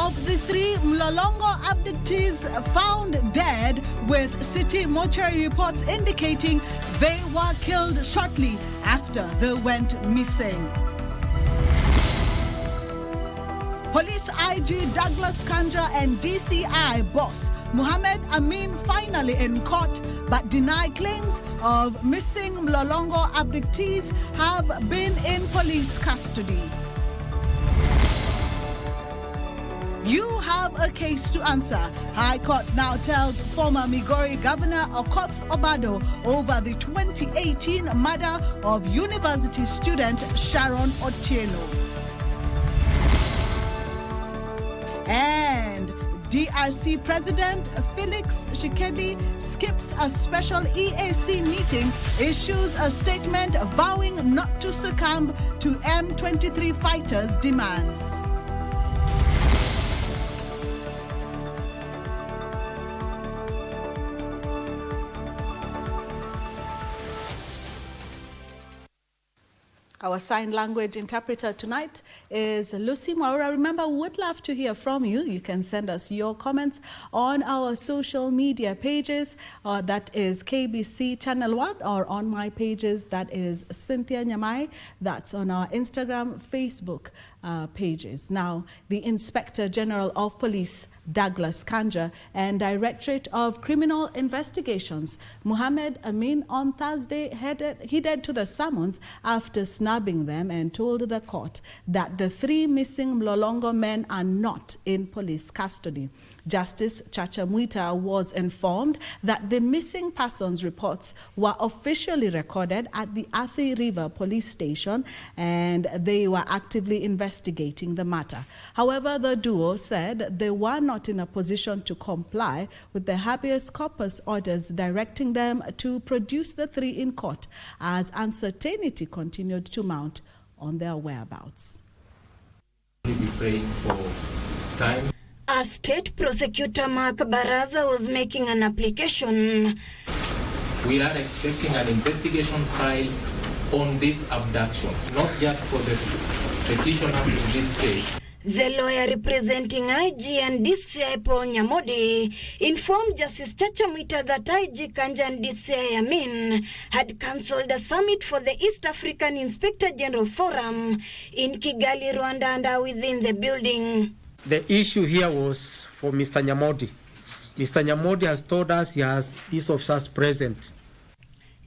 of the 3 Lolongo abductees found dead, with city mortuary reports indicating they were killed shortly after they went missing. Police IG Douglas Kanja and DCI boss Mohammed Amin finally in court, but deny claims of missing Lolongo abductees have been in police custody. You have a case to answer. High Court now tells former Migori Governor Okoth Obado over the 2018 murder of university student Sharon Otieno. And DRC President Felix Tshisekedi skips a special EAC meeting, issues a statement vowing not to succumb to M23 fighters' demands. Our sign language interpreter tonight is Lucy Maura. Remember, we would love to hear from you. You can send us your comments on our social media pages. That is KBC Channel 1, or on my pages, that is Cynthia Nyamai. That's on our Instagram, Facebook pages. Now, the Inspector General of Police, Douglas Kanja, and Directorate of Criminal Investigations, Mohammed Amin, on Thursday headed to the summons after snubbing them and told the court that the 3 missing Lolongo men are not in police custody. Justice Chacha Mwita was informed that the missing persons reports were officially recorded at the Athi River Police Station and they were actively investigating the matter. However, the duo said they were not in a position to comply with the habeas corpus orders directing them to produce the 3 in court, as uncertainty continued to mount on their whereabouts. We'll be praying for time. As State Prosecutor Mark Baraza was making an application, we are expecting an investigation file on these abductions, not just for the petitioners in this case. The lawyer representing IG and DCI Paul Nyamodi informed Justice Chacha Mwita that IG Kanja and DCI Amin had cancelled a summit for the East African Inspector General Forum in Kigali, Rwanda, and are within the building. The issue here was for Mr. Nyamodi. Mr. Nyamodi has told us he has his officers present.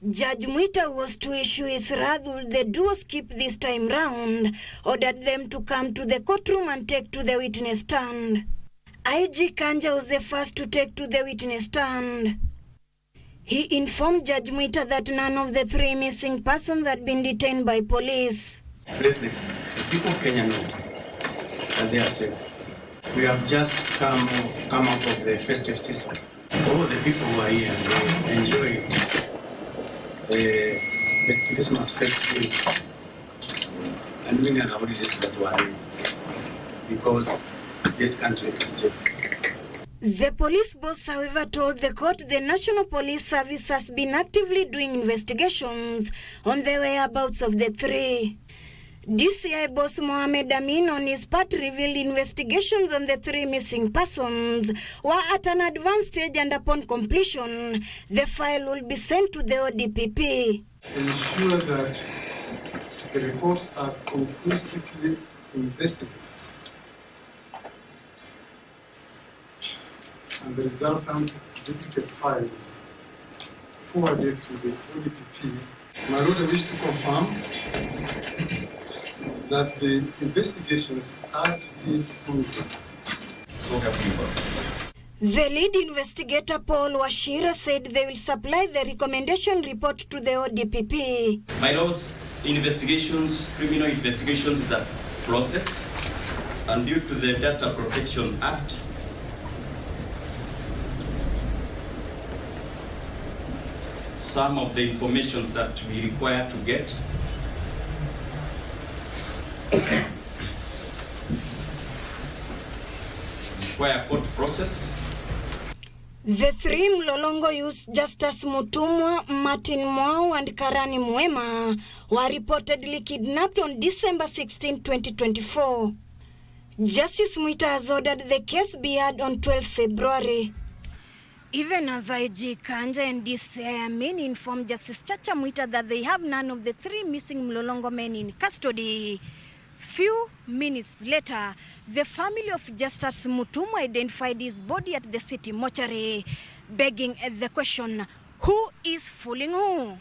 Judge Mwita was to issue his wrath. Will the duo skip this time round, ordered them to come to the courtroom and take to the witness stand. IG Kanja was the first to take to the witness stand. He informed Judge Mwita that none of the 3 missing persons had been detained by police. Let the people of Kenya know that they are safe. We have just come out of the festive season. All the people who are here enjoy the Christmas festivities and many other holidays that were in, because this country is safe. The police boss, however, told the court the National Police Service has been actively doing investigations on the whereabouts of the 3. DCI boss Mohammed Amin, on his part, revealed investigations on the 3 missing persons were at an advanced stage, and upon completion, the file will be sent to the ODPP. Ensure that the reports are conclusively investigated and the resultant duplicate files forwarded to the ODPP. My Lord, I wish to confirm that the investigations are still ongoing. The lead investigator, Paul Washira, said they will supply the recommendation report to the ODPP. My lords, criminal investigations is a process, and due to the Data Protection Act, some of the information that we require to get require court process. The 3 Lolongo youths, Justus Mutumwa, Martin Mwau, and Karani Mwema, were reportedly kidnapped on December 16, 2024. Justice Mwita has ordered the case be heard on 12 February. Even as IG Kanja and DCI men informed Justice Chacha Mwita that they have none of the 3 missing Lolongo men in custody. Few minutes later, the family of Justice Mutumu identified his body at the city mortuary, begging the question, who is fooling who?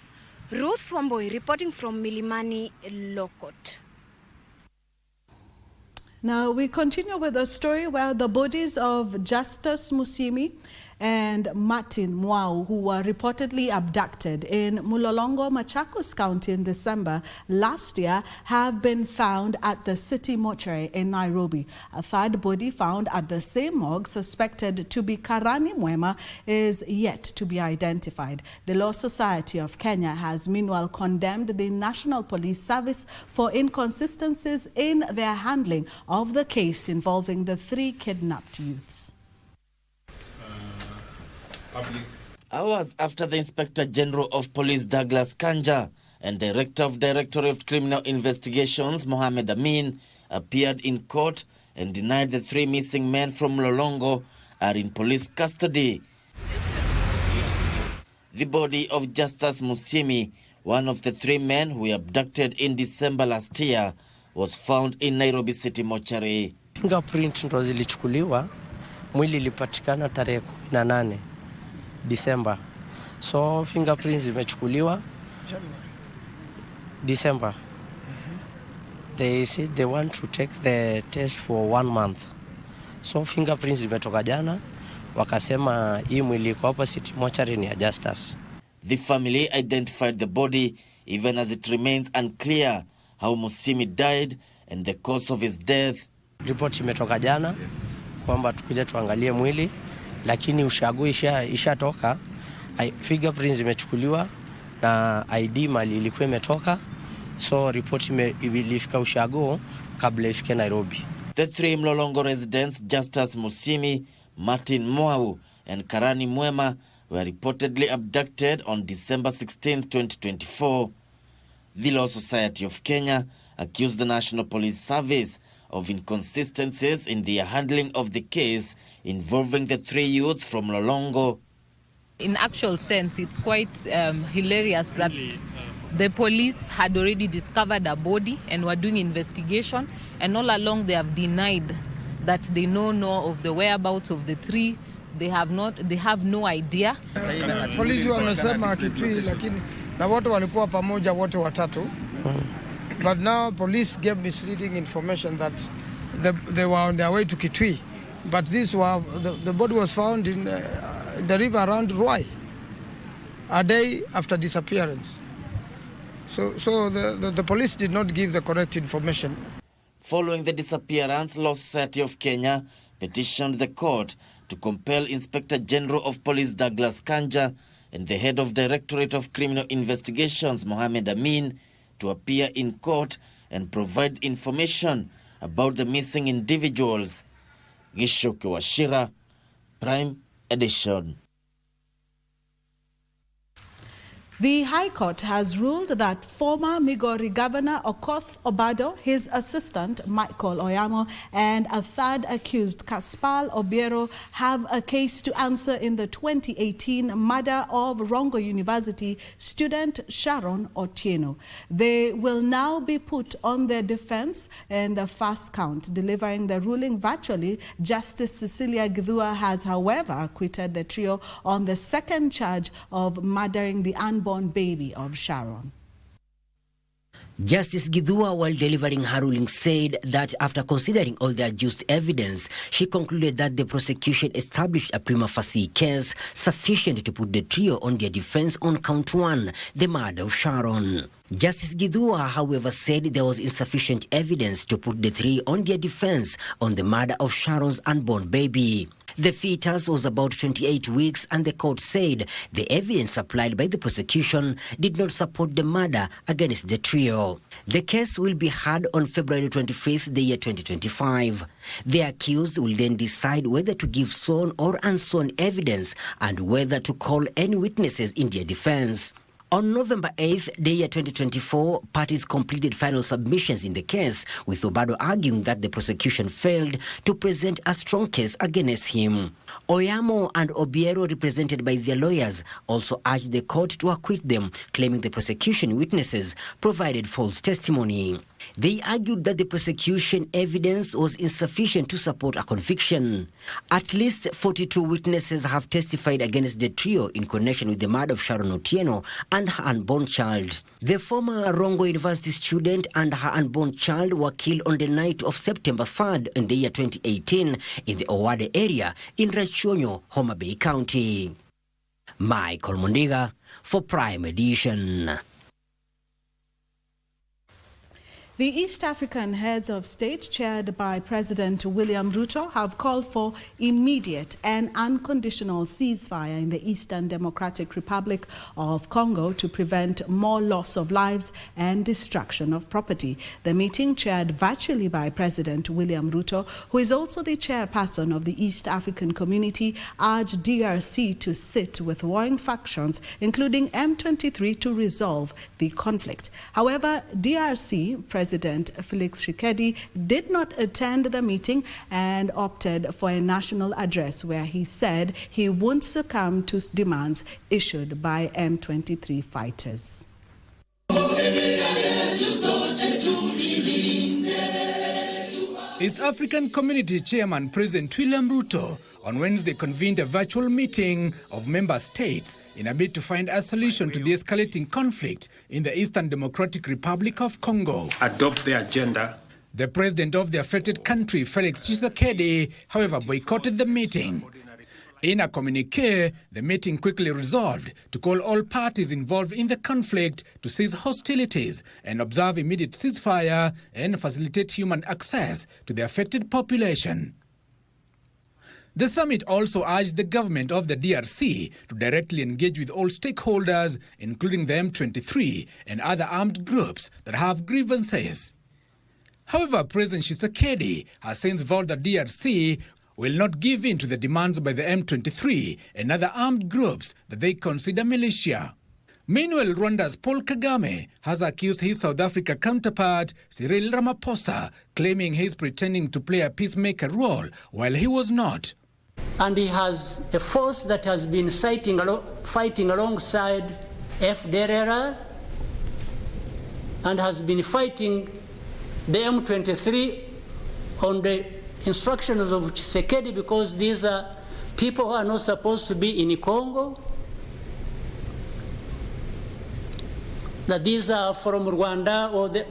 Ruth Wamboi reporting from Milimani, Okoth. Now we continue with the story where the bodies of Justice Musimi and Martin Mwau, who were reportedly abducted in Lolongo, Machakos County in December last year, have been found at the city mortuary in Nairobi. A third body found at the same morgue, suspected to be Karani Mwema, is yet to be identified. The Law Society of Kenya has meanwhile condemned the National Police Service for inconsistencies in their handling of the case involving the 3 kidnapped youths. Hours after the Inspector General of Police Douglas Kanja and Director of Directorate of Criminal Investigations Mohamed Amin appeared in court and denied the 3 missing men from Lolongo are in police custody. The body of Justice Musimi, one of the 3 men who were abducted in December last year, was found in Nairobi City mortuary. Fingerprint ndo zilichukuliwa, mwili ilipatikana tarehe 18 December. So fingerprints zimechukuliwa December. They said they want to take the test for 1 month. So fingerprints zimetoka jana, wakasema hii mwili iko hapa city mortuary ni ya Justice. The family identified the body even as it remains unclear how Musimi died and the cause of his death. Report imetoka jana kwamba tukuje tuangalie mwili, lakini ushago ishatoka, fingerprints zimechukuliwa na ID mali ilikuwa imetoka, so report ilifika ushago kabla ifike Nairobi. The 3 Mlolongo residents, Justice Musimi, Martin Mwau and Karani Mwema, were reportedly abducted on December 16, 2024. The Law Society of Kenya accused the National Police Service of inconsistencies in their handling of the case involving the 3 youths from Lolongo. In actual sense, it's quite hilarious that the police had already discovered a body and were doing investigation, and all along they have denied that they know of the whereabouts of the 3. They have no idea. Polisi wamesema Kitui, lakini na wote walikuwa pamoja wote watatu. But now police gave misleading information that they were on their way to Kitui. But the body was found in the river around Ruai a day after disappearance. So the police did not give the correct information. Following the disappearance, Law Society of Kenya petitioned the court to compel Inspector General of Police Douglas Kanja and the head of Directorate of Criminal Investigations Mohamed Amin to appear in court and provide information about the missing individuals. Gishoke Washira, Prime Edition. The High Court has ruled that former Migori Governor Okoth Obado, his assistant Michael Oyama, and a third accused, Kaspal Obiero, have a case to answer in the 2018 murder of Rongo University student Sharon Otieno. They will now be put on their defense in the first count. Delivering the ruling virtually, Justice Cecilia Githua has, however, acquitted the trio on the second charge of murdering the unborn baby of Sharon. Justice Githua, while delivering her ruling, said that after considering all the adduced evidence, she concluded that the prosecution established a prima facie case sufficient to put the trio on their defense on count 1, the murder of Sharon. Justice Githua, however, said there was insufficient evidence to put the three on their defense on the murder of Sharon's unborn baby. The fetus was about 28 weeks, and the court said the evidence supplied by the prosecution did not support the murder against the trio. The case will be heard on February 25th, the year 2025. The accused will then decide whether to give sworn or unsworn evidence and whether to call any witnesses in their defense. On November 8th, the year 2024, parties completed final submissions in the case, with Obado arguing that the prosecution failed to present a strong case against him. Oyama and Obiero, represented by their lawyers, also urged the court to acquit them, claiming the prosecution witnesses provided false testimony. They argued that the prosecution evidence was insufficient to support a conviction. At least 42 witnesses have testified against the trio in connection with the murder of Sharon Otieno and her unborn child. The former Rongo University student and her unborn child were killed on the night of September 3rd in the year 2018 in the Owade area in Rachonyo, Homa Bay County. Michael Mundiga for Prime Edition. The East African heads of state, chaired by President William Ruto, have called for immediate and unconditional ceasefire in the Eastern Democratic Republic of Congo to prevent more loss of lives and destruction of property. The meeting, chaired virtually by President William Ruto, who is also the chairperson of the East African Community, urged DRC to sit with warring factions, including M23, to resolve the conflict. However, DRC President Felix Tshisekedi did not attend the meeting and opted for a national address where he said he won't succumb to demands issued by M23 fighters. East African Community Chairman President William Ruto on Wednesday convened a virtual meeting of member states in a bid to find a solution to the escalating conflict in the Eastern Democratic Republic of Congo. Adopt the agenda. The president of the affected country, Felix Tshisekedi, however, boycotted the meeting. In a communique, the meeting quickly resolved to call all parties involved in the conflict to cease hostilities and observe immediate ceasefire and facilitate human access to the affected population. The summit also urged the government of the DRC to directly engage with all stakeholders, including the M23 and other armed groups that have grievances. However, President Tshisekedi has since vowed that DRC will not give in to the demands by the M23 and other armed groups that they consider militia. Meanwhile, Rwanda's Paul Kagame has accused his South Africa counterpart, Cyril Ramaphosa, claiming he's pretending to play a peacemaker role while he was not. And he has a force that has been fighting alongside FDLR and has been fighting the M23 on the instructions of Tshisekedi, because these are people who are not supposed to be in Congo, that these are from Rwanda, or the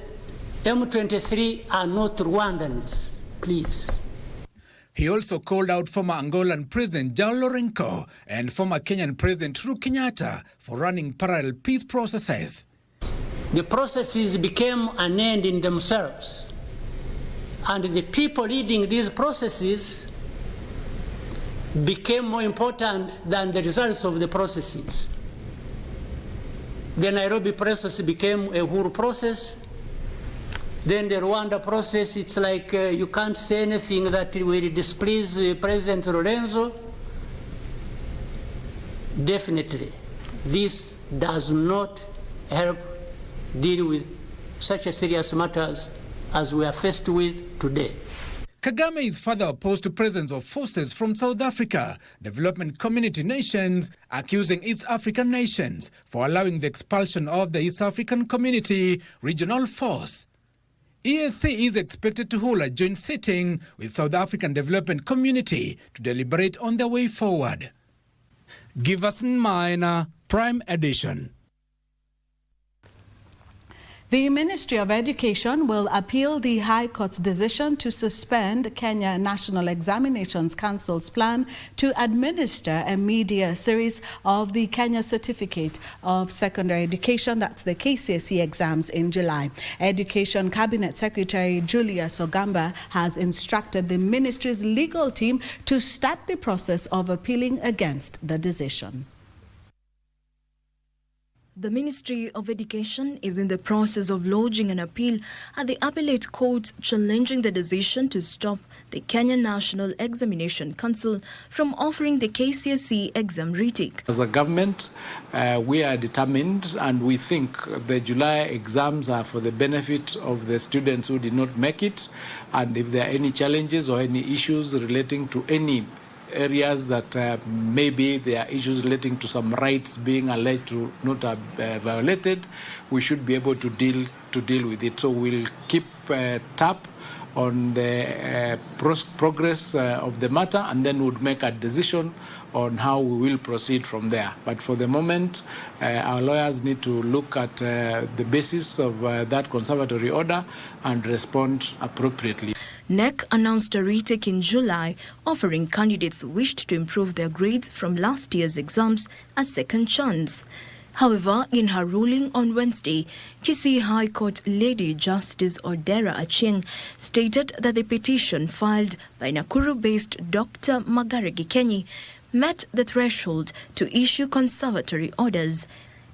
M23 are not Rwandans, please. He also called out former Angolan President João Lourenço and former Kenyan President Uhuru Kenyatta for running parallel peace processes. The processes became an end in themselves. And the people leading these processes became more important than the results of the processes. The Nairobi process became a Uhuru process. Then the Rwanda process, it's like you can't say anything that will displease President Lorenzo. Definitely, this does not help deal with such a serious matters as we are faced with today. Kagame is further opposed to presence of forces from South Africa, development community nations, accusing East African nations for allowing the expulsion of the East African Community regional force. EAC is expected to hold a joint sitting with South African Development Community to deliberate on their way forward. Giverson Minor, Prime Edition. The Ministry of Education will appeal the High Court's decision to suspend Kenya National Examinations Council's plan to administer a media series of the Kenya Certificate of Secondary Education, that's the KCSE exams, in July. Education Cabinet Secretary Julius Ogamba has instructed the ministry's legal team to start the process of appealing against the decision. The Ministry of Education is in the process of lodging an appeal at the appellate court challenging the decision to stop the Kenya National Examination Council from offering the KCSE exam retake. As a government, we are determined, and we think the July exams are for the benefit of the students who did not make it, and if there are any challenges or any issues relating to any areas that maybe there are issues relating to some rights being alleged to not have violated, we should be able to deal with it. So we'll keep tap on the progress of the matter, and then we'll make a decision on how we will proceed from there. But for the moment, our lawyers need to look at the basis of that conservatory order and respond appropriately. NEC announced a retake in July, offering candidates who wished to improve their grades from last year's exams a second chance. However, in her ruling on Wednesday, Kisii High Court Lady Justice Odera Achieng stated that the petition filed by Nakuru-based Dr. Magare Gikenyi met the threshold to issue conservatory orders.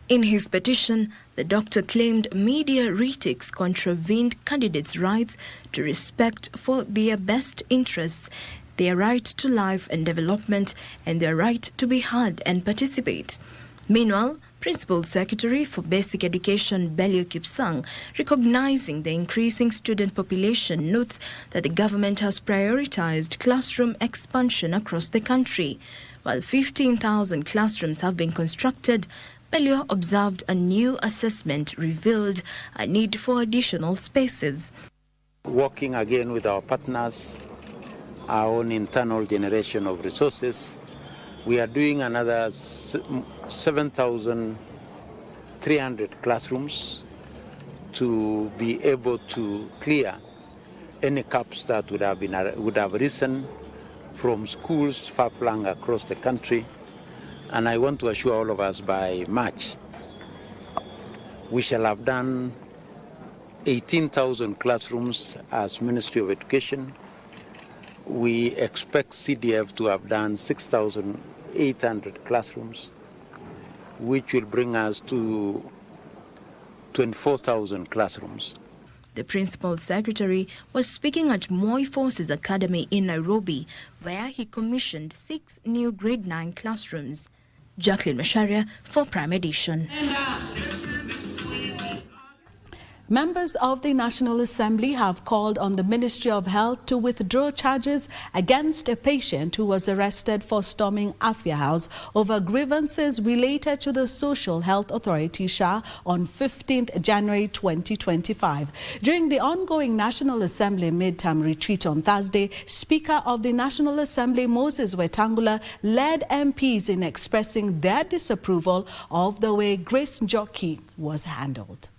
In his petition, the doctor claimed media retakes contravened candidates' rights to respect for their best interests, their right to life and development, and their right to be heard and participate. Meanwhile, Principal Secretary for Basic Education Belio Kipsang, recognizing the increasing student population, notes that the government has prioritized classroom expansion across the country. While 15,000 classrooms have been constructed, Belio observed a new assessment revealed a need for additional spaces. Working again with our partners, our own internal generation of resources, we are doing another 7,300 classrooms to be able to clear any caps that would have risen from schools far-flung across the country. And I want to assure all of us by March, we shall have done 18,000 classrooms as Ministry of Education. We expect CDF to have done 6,800 classrooms, which will bring us to 24,000 classrooms. The Principal Secretary was speaking at Moi Forces Academy in Nairobi, where he commissioned 6 new Grade 9 classrooms. Jacqueline Masharia for Prime Edition. Members of the National Assembly have called on the Ministry of Health to withdraw charges against a patient who was arrested for storming Afia House over grievances related to the Social Health Authority SHA on 15th January 2025. During the ongoing National Assembly midterm retreat on Thursday, Speaker of the National Assembly Moses Wetangula led MPs in expressing their disapproval of the way Grace Njoki was handled.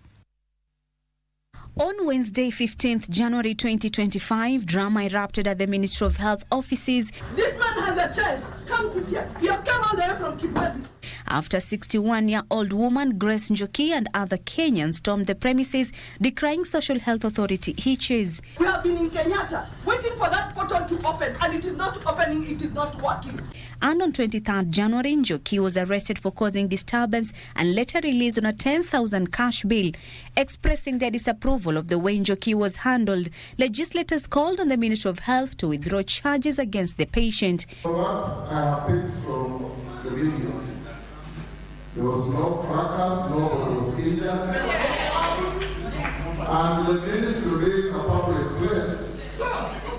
On Wednesday, 15th January 2025, drama erupted at the Ministry of Health offices. This man has a child. Come sit here. He has come all the way from Kibwezi. After 61-year-old woman Grace Njoki and other Kenyans stormed the premises, decrying Social Health Authority hitches. We have been in Kenyatta waiting for that portal to open, and it is not opening, it is not working. And on 23rd January, Njoki was arrested for causing disturbance and later released on a 10,000 cash bail. Expressing their disapproval of the way Njoki was handled, legislators called on the Ministry of Health to withdraw charges against the patient. What I have picked from the video, there was no fracas, nobody was injured. And the ministry being a public place,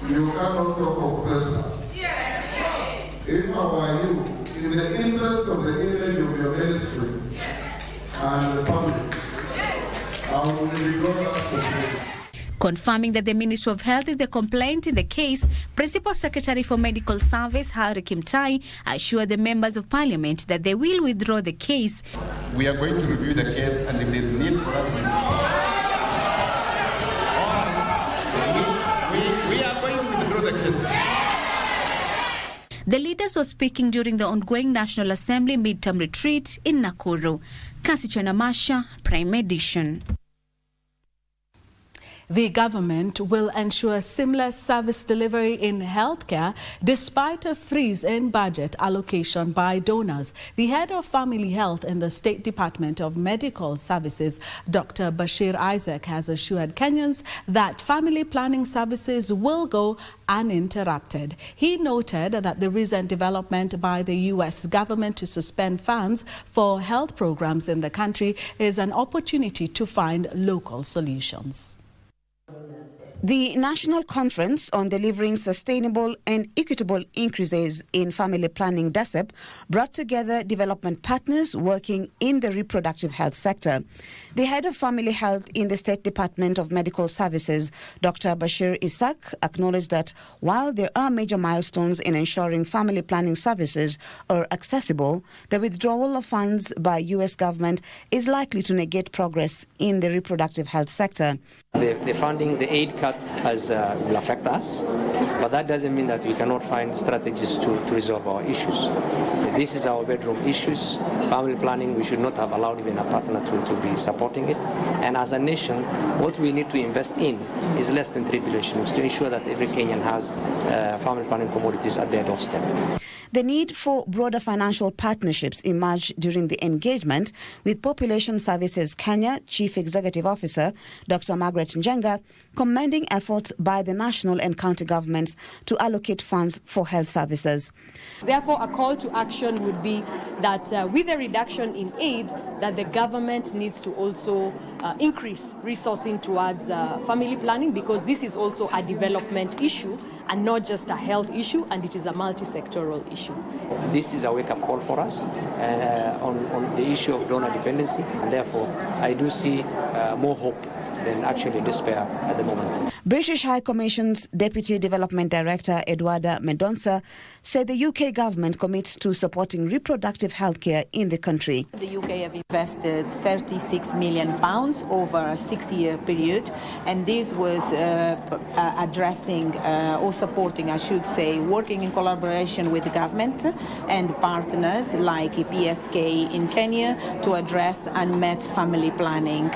you cannot talk of trespass. If I were you, in the interest of the image of your ministry and the public, I will withdraw that proposal. Confirming that the Ministry of Health is the complainant in the case, Principal Secretary for Medical Service Harry Kimtai assured the members of Parliament that they will withdraw the case. We are going to review the case, and if there is need for us, we are going to withdraw the case. The leaders were speaking during the ongoing National Assembly midterm retreat in Nakuru. Kasichana Masha, Prime Edition. The government will ensure seamless service delivery in healthcare despite a freeze in budget allocation by donors. The head of family health in the State Department of Medical Services, Dr. Bashir Isaac, has assured Kenyans that family planning services will go uninterrupted. He noted that the recent development by the U.S. government to suspend funds for health programs in the country is an opportunity to find local solutions. The National Conference on Delivering Sustainable and Equitable Increases in Family Planning (DASEP) brought together development partners working in the reproductive health sector. The head of family health in the State Department of Medical Services, Dr. Bashir Isaac, acknowledged that while there are major milestones in ensuring family planning services are accessible, the withdrawal of funds by U.S. government is likely to negate progress in the reproductive health sector. The funding, the aid cut will affect us, but that doesn't mean that we cannot find strategies to resolve our issues. This is our bedroom issues. Family planning, we should not have allowed even a partner to be supporting it. And as a nation, what we need to invest in is less than 3 billion shillings to ensure that every Kenyan has family planning commodities at their doorstep. The need for broader financial partnerships emerged during the engagement with Population Services Kenya Chief Executive Officer Dr. Margaret Njenga, commending efforts by the national and county governments to allocate funds for health services. Therefore, a call to action would be that with a reduction in aid, that the government needs to also increase resourcing towards family planning, because this is also a development issue and not just a health issue, and it is a multi-sectoral issue. This is a wake-up call for us on the issue of donor dependency, and therefore I do see more hope than actually despair at the moment. British High Commission's Deputy Development Director Edwarda Mendonça said the UK government commits to supporting reproductive health care in the country. The UK have invested £36 million over a 6-year period, and this was addressing or supporting, I should say, working in collaboration with the government and partners like PSK in Kenya to address unmet family planning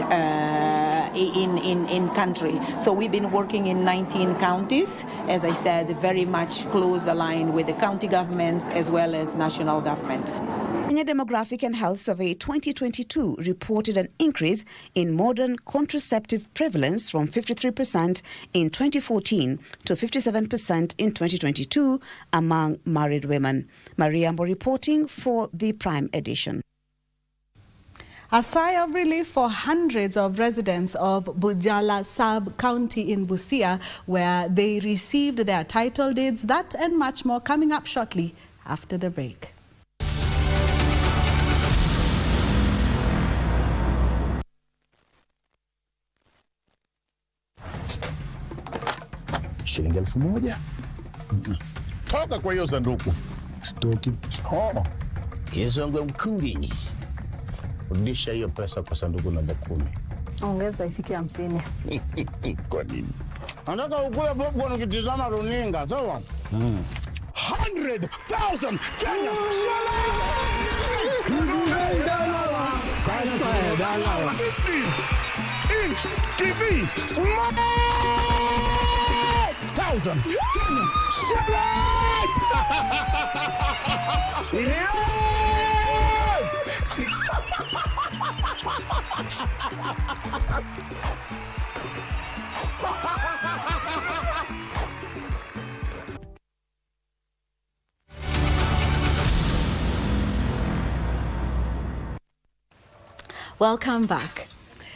in country. So we've been working in 19 counties, as I said, very much close aligned with the county governments as well as national governments. Kenya Demographic and Health Survey 2022 reported an increase in modern contraceptive prevalence from 53% in 2014 to 57% in 2022 among married women. Maria Ambo reporting for the Prime Edition. A sigh of relief for hundreds of residents of Bunyala sub-county in Busia, where they received their title deeds. That and much more coming up shortly after the break. Shilingi 1,000. Toka kwa hiyo sanduku. Stoki. Oh. Kesho yangu mkungi. Rudisha hiyo pesa kwa sanduku namba 10. Ongeza ifike 50. Kwa nini? Nataka ukule popcorn ukitizama runinga, sawa? 100,000 Kenya shillings! Inch TV Smart 1,000 Kenya shillings! Yes! Welcome back.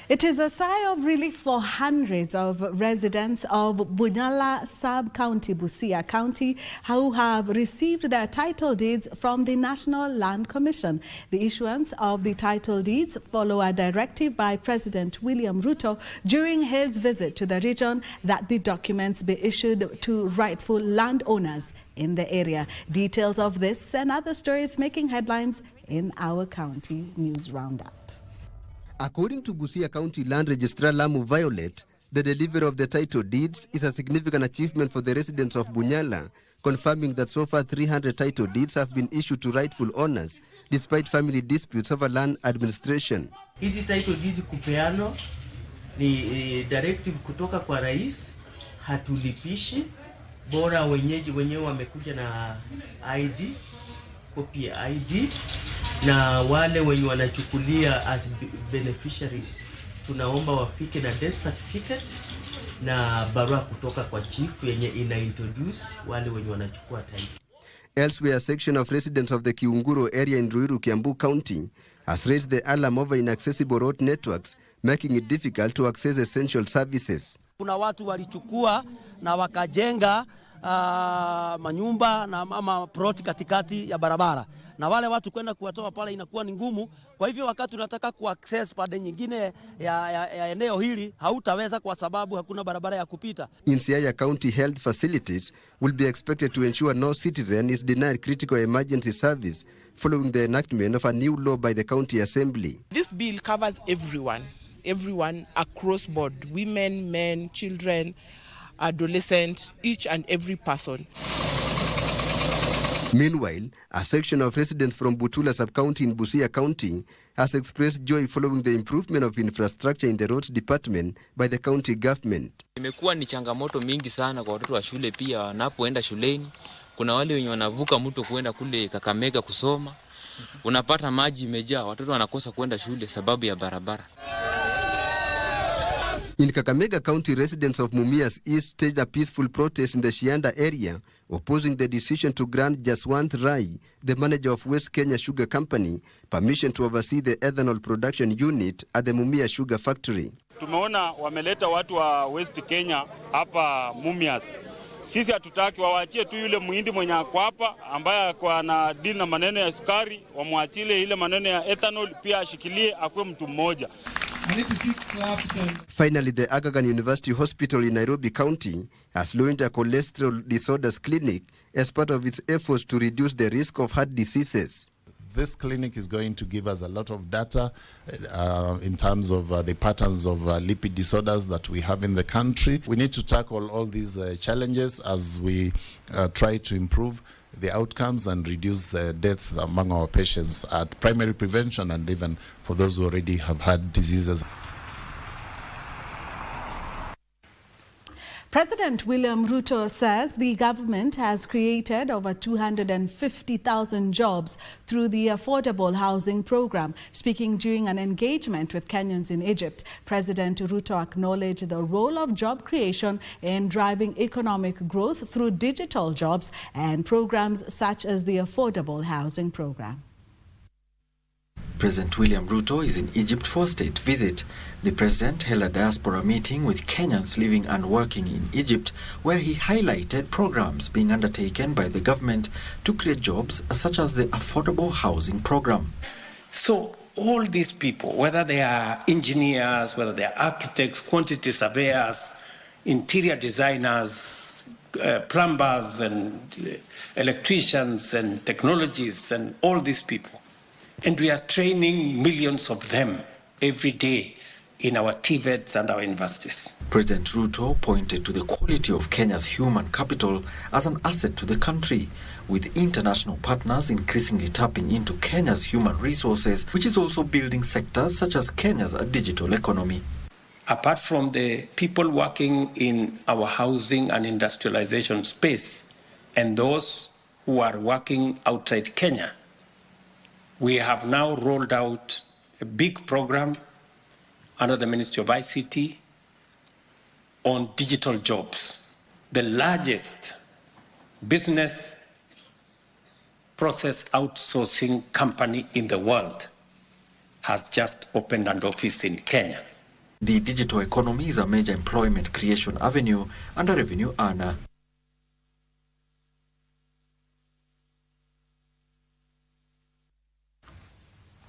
It is a sigh of relief for hundreds of residents of Bunyala sub-county, Busia County, who have received their title deeds from the National Land Commission. The issuance of the title deeds follow a directive by President William Ruto during his visit to the region that the documents be issued to rightful landowners in the area. Details of this and other stories making headlines in our county news roundup. According to Busia County Land Registrar Lamu Violet, the delivery of the title deeds is a significant achievement for the residents of Bunyala, confirming that so far 300 title deeds have been issued to rightful owners, despite family disputes over land administration. Hizi title deeds kupeano ni directive kutoka kwa rais, hatulipishi, bora wenyewe wamekuja na ID, copy ya ID, na wale wenye wanachukulia as beneficiaries tunaomba wafike na death certificate na barua kutoka kwa chief yenye ina introduce wale wenye wanachukua title. Elsewhere, a section of residents of the Kiunguro area in Ruiru, Kiambu County has raised the alarm over inaccessible road networks, making it difficult to access essential services. Kuna watu walichukua na wakajenga manyumba na ama plot katikati ya barabara, na wale watu kwenda kuwatoa pale inakuwa ni ngumu. Kwa hivyo wakati unataka kuaccess pande nyingine ya eneo hili hautaweza kwa sababu hakuna barabara ya kupita. In Siaya County, health facilities will be expected to ensure no citizen is denied critical emergency service following the enactment of a new law by the county assembly. This bill covers everyone across board, women, men, children, adolescents, each and every person. Meanwhile, a section of residents from Butula sub-county in Busia County has expressed joy following the improvement of infrastructure in the roads department by the county government. Imekuwa ni changamoto mingi sana kwa watoto wa shule pia wanapoenda shuleni. Kuna wale wenye wanavuka mto kuenda kule Kakamega kusoma. Unapata maji imejaa, watoto wanakosa kuenda shule sababu ya barabara. In Kakamega County, residents of Mumias East staged a peaceful protest in the Shianda area, opposing the decision to grant Jaswant Rai, the manager of West Kenya Sugar Company, permission to oversee the ethanol production unit at the Mumia Sugar Factory. Tumeona wameleta watu wa West Kenya hapa Mumias. Sisi hatutaki, wawaachie tu yule muhindi mwenye ako hapa ambaye kwa na deal na maneno ya sukari, wamwachile ile maneno ya ethanol, pia ashikilie akwe mtu mmoja. Finally, the Aga Khan University Hospital in Nairobi County has launched a cholesterol disorders clinic as part of its efforts to reduce the risk of heart diseases. This clinic is going to give us a lot of data in terms of the patterns of lipid disorders that we have in the country. We need to tackle all these challenges as we try to improve the outcomes and reduce deaths among our patients at primary prevention and even for those who already have had diseases. President William Ruto says the government has created over 250,000 jobs through the Affordable Housing Program. Speaking during an engagement with Kenyans in Egypt, President Ruto acknowledged the role of job creation in driving economic growth through digital jobs and programs such as the Affordable Housing Program. President William Ruto is in Egypt for a state visit. The president held a diaspora meeting with Kenyans living and working in Egypt, where he highlighted programs being undertaken by the government to create jobs such as the Affordable Housing Program. So all these people, whether they are engineers, whether they are architects, quantity surveyors, interior designers, plumbers and electricians and technologists and all these people, and we are training millions of them every day in our TVETs and our universities. President Ruto pointed to the quality of Kenya's human capital as an asset to the country, with international partners increasingly tapping into Kenya's human resources, which is also building sectors such as Kenya's digital economy. Apart from the people working in our housing and industrialization space and those who are working outside Kenya, we have now rolled out a big program under the Ministry of ICT on digital jobs. The largest business process outsourcing company in the world has just opened an office in Kenya. The digital economy is a major employment creation avenue and a revenue earner.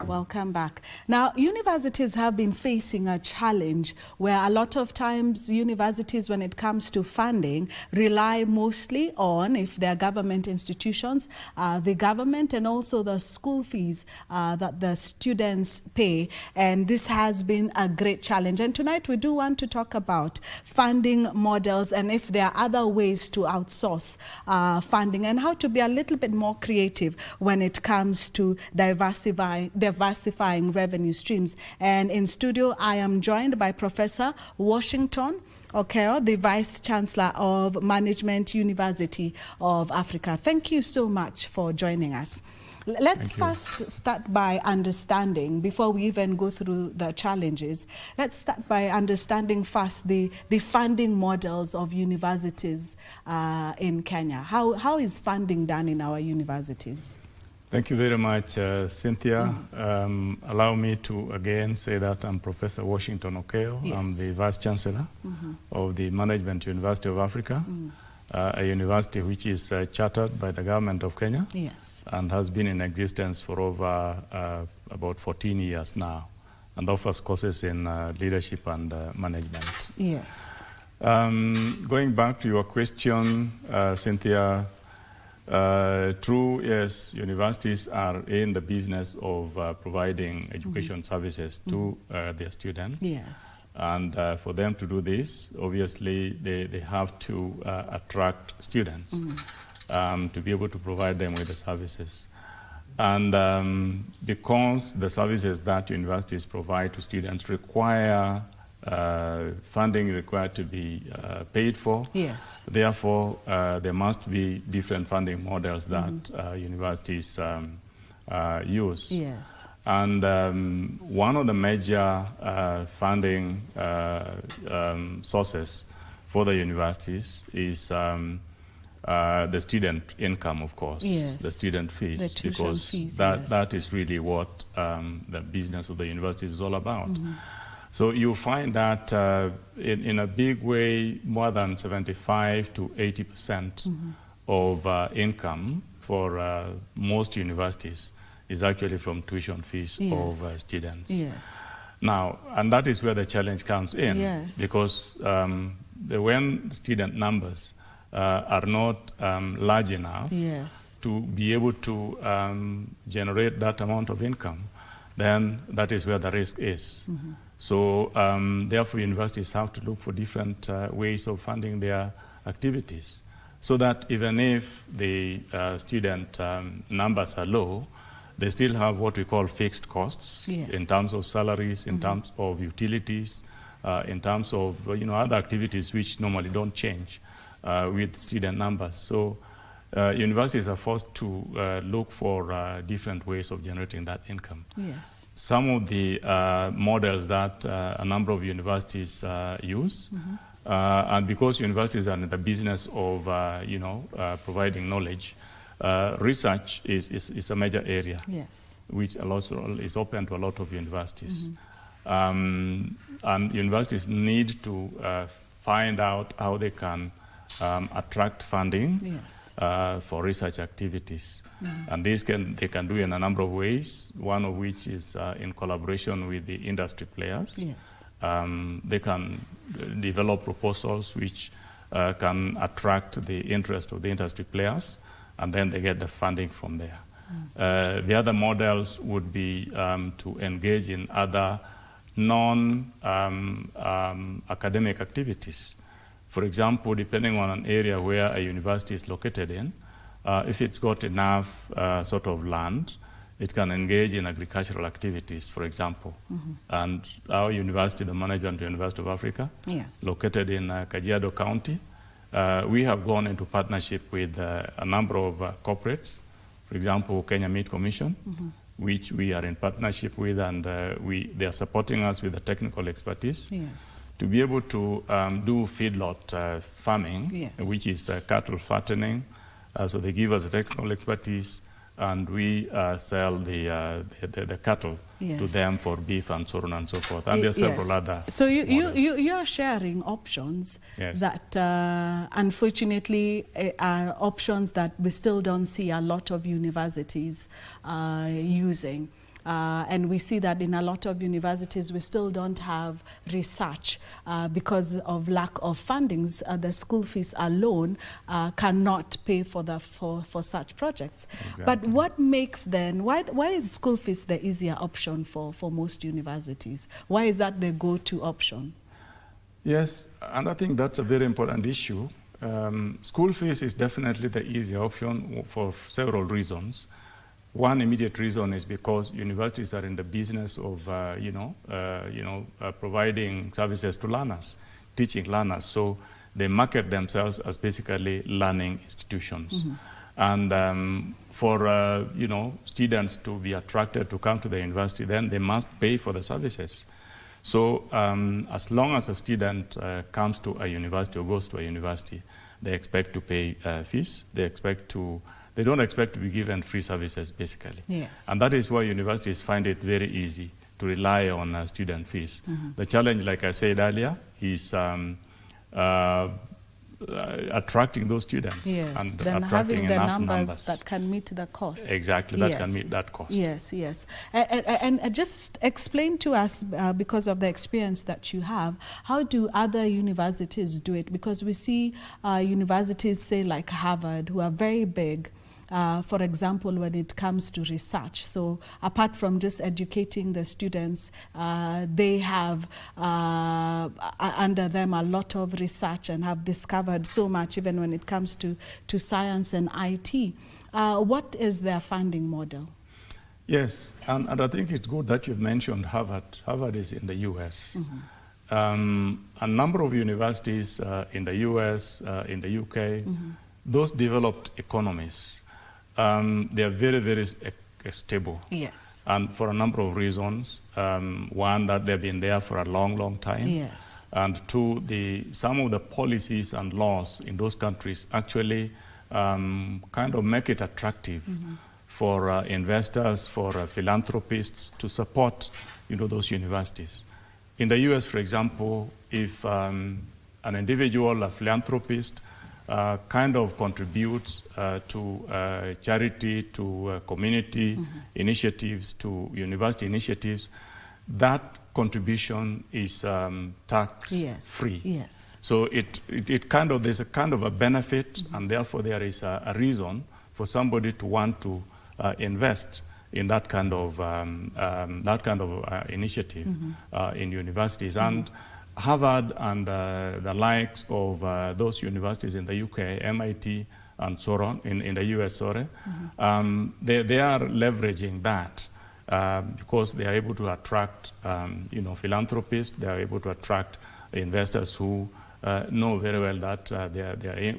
Welcome back. Now, universities have been facing a challenge where a lot of times universities, when it comes to funding, rely mostly on, if they're government institutions, the government and also the school fees that the students pay. And this has been a great challenge. And tonight we do want to talk about funding models and if there are other ways to outsource funding and how to be a little bit more creative when it comes to diversifying diversifying revenue streams. And in studio, I am joined by Professor Washington Okoth, the Vice Chancellor of Management University of Africa. Thank you so much for joining us. Let's first start by understanding, before we even go through the challenges, let's start by understanding first the funding models of universities in Kenya. How is funding done in our universities? Thank you very much, Cynthia. Allow me to again say that I'm Professor Washington Okoth. Yes. I'm the Vice Chancellor of the Management University of Africa, a university which is chartered by the government of Kenya. Yes. And has been in existence for over about 14 years now, and offers courses in leadership and management. Yes. Going back to your question, Cynthia, true, yes, universities are in the business of providing education services to their students. Yes. And for them to do this, obviously, they have to attract students to be able to provide them with the services. And because the services that universities provide to students require funding required to be paid for. Yes. Therefore, there must be different funding models that universities use. Yes. And one of the major funding sources for the universities is the student income, of course, yes. the student fees, because fees, that is really what the business of the universities is all about. So you find that in a big way, more than 75 to 80% of income for most universities is actually from tuition fees of students. Yes. Now, and that is where the challenge comes in, yes. because when student numbers are not large enough yes. to be able to generate that amount of income, then that is where the risk is. So therefore, universities have to look for different ways of funding their activities, so that even if the student numbers are low, they still have what we call fixed costs in terms of salaries, in terms of utilities, in terms of other activities which normally don't change with student numbers. So universities are forced to look for different ways of generating that income. Yes. Some of the models that a number of universities use, and because universities are in the business of providing knowledge, research is a major area, yes. which also is open to a lot of universities. And universities need to find out how they can attract funding yes. For research activities. And they can do in a number of ways, one of which is in collaboration with the industry players. Yes. They can develop proposals which can attract the interest of the industry players, and then they get the funding from there. The other models would be to engage in other non-academic activities. For example, depending on an area where a university is located in, if it's got enough sort of land, it can engage in agricultural activities, for example. And our university, the Management University of Africa, yes. located in Kajiado County, we have gone into partnership with a number of corporates, for example, Kenya Meat Commission, which we are in partnership with, and they are supporting us with the technical expertise. Yes. To be able to do feedlot farming, yes. which is cattle fattening. So they give us the technical expertise, and we sell the cattle yes. to them for beef and so on and so forth. And there are several other So you're sharing options yes. that unfortunately are options that we still don't see a lot of universities using. And we see that in a lot of universities, we still don't have research because of lack of fundings. The school fees alone cannot pay for such projects. Exactly. But what makes then, why is school fees the easier option for most universities? Why is that the go-to option? Yes, and I think that's a very important issue. School fees is definitely the easier option for several reasons. One immediate reason is because universities are in the business of, providing services to learners, teaching learners. So they market themselves as basically learning institutions. And for students to be attracted to come to the university, then they must pay for the services. So as long as a student comes to a university or goes to a university, they expect to pay fees. They don't expect to be given free services, basically. Yes. And that is why universities find it very easy to rely on student fees. The challenge, like I said earlier, is attracting those students and then attracting having the enough numbers that can meet the cost. Exactly, that can meet that cost. Yes, yes. And just explain to us, because of the experience that you have, how do other universities do it? Because we see universities, say like Harvard, who are very big, for example, when it comes to research. So apart from just educating the students, they have under them a lot of research and have discovered so much, even when it comes to science and IT. What is their funding model? Yes, and I think it's good that you've mentioned Harvard. Harvard is in the US. A number of universities in the US, in the UK, those developed economies, they are very, very stable. Yes. And for a number of reasons. One, that they've been there for a long, long time. Yes. And two, some of the policies and laws in those countries actually kind of make it attractive for investors, for philanthropists to support, those universities. In the US, for example, if an individual, a philanthropist, kind of contributes to charity, to community initiatives, to university initiatives, that contribution is tax-free. Yes. So there's a kind of a benefit, and therefore there is a reason for somebody to want to invest in that kind of initiative in universities. And Harvard and the likes of those universities in the UK, MIT and so on, in the US, they are leveraging that because they are able to attract, philanthropists. They are able to attract investors who know very well that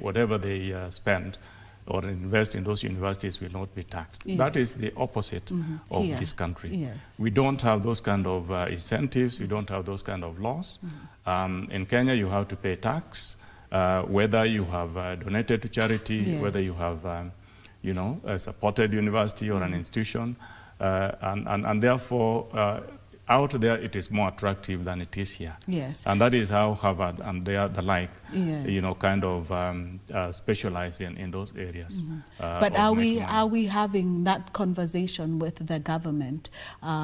whatever they spend or invest in those universities will not be taxed. Yes. That is the opposite of this country. Yes. We don't have those kind of incentives. We don't have those kind of laws. In Kenya, you have to pay tax, whether you have donated to charity, whether you have, a supported university or an institution, and therefore, out there it is more attractive than it is here. Yes. And that is how Harvard and the like, kind of specialize in those areas. But are we having that conversation with the government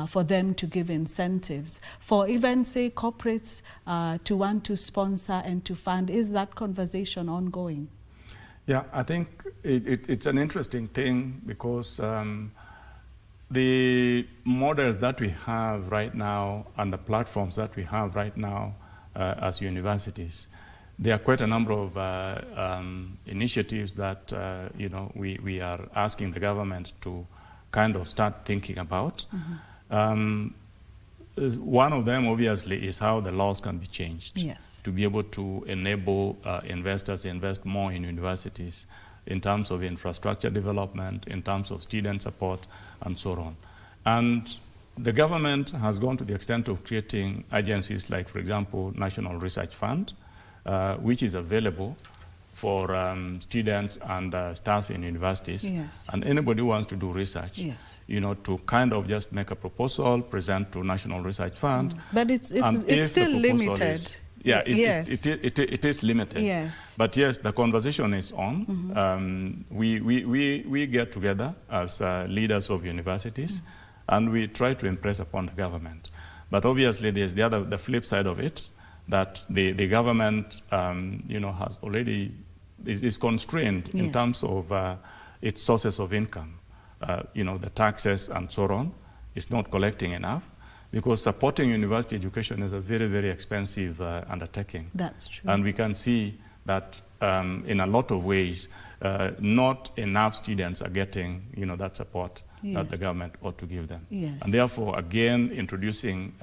for them to give incentives for even, say, corporates to want to sponsor and to fund? Is that conversation ongoing? Yeah, I think it's an interesting thing because the models that we have right now and the platforms that we have right now as universities, there are quite a number of initiatives that we are asking the government to kind of start thinking about. One of them, obviously, is how the laws can be changed to be able to enable investors to invest more in universities in terms of infrastructure development, in terms of student support, and so on. And the government has gone to the extent of creating agencies like, for example, National Research Fund, which is available for students and staff in universities. And anybody who wants to do research, to kind of just make a proposal, present to National Research Fund. But it's still limited. It is limited. Yes. But yes, the conversation is on. We get together as leaders of universities, and we try to impress upon the government. But obviously, there's the flip side of it, that the government, has already is constrained in terms of its sources of income. The taxes and so on is not collecting enough, because supporting university education is a very, very expensive undertaking. That's true. And we can see that in a lot of ways, not enough students are getting, that support that the government ought to give them. Yes. And therefore, again, introducing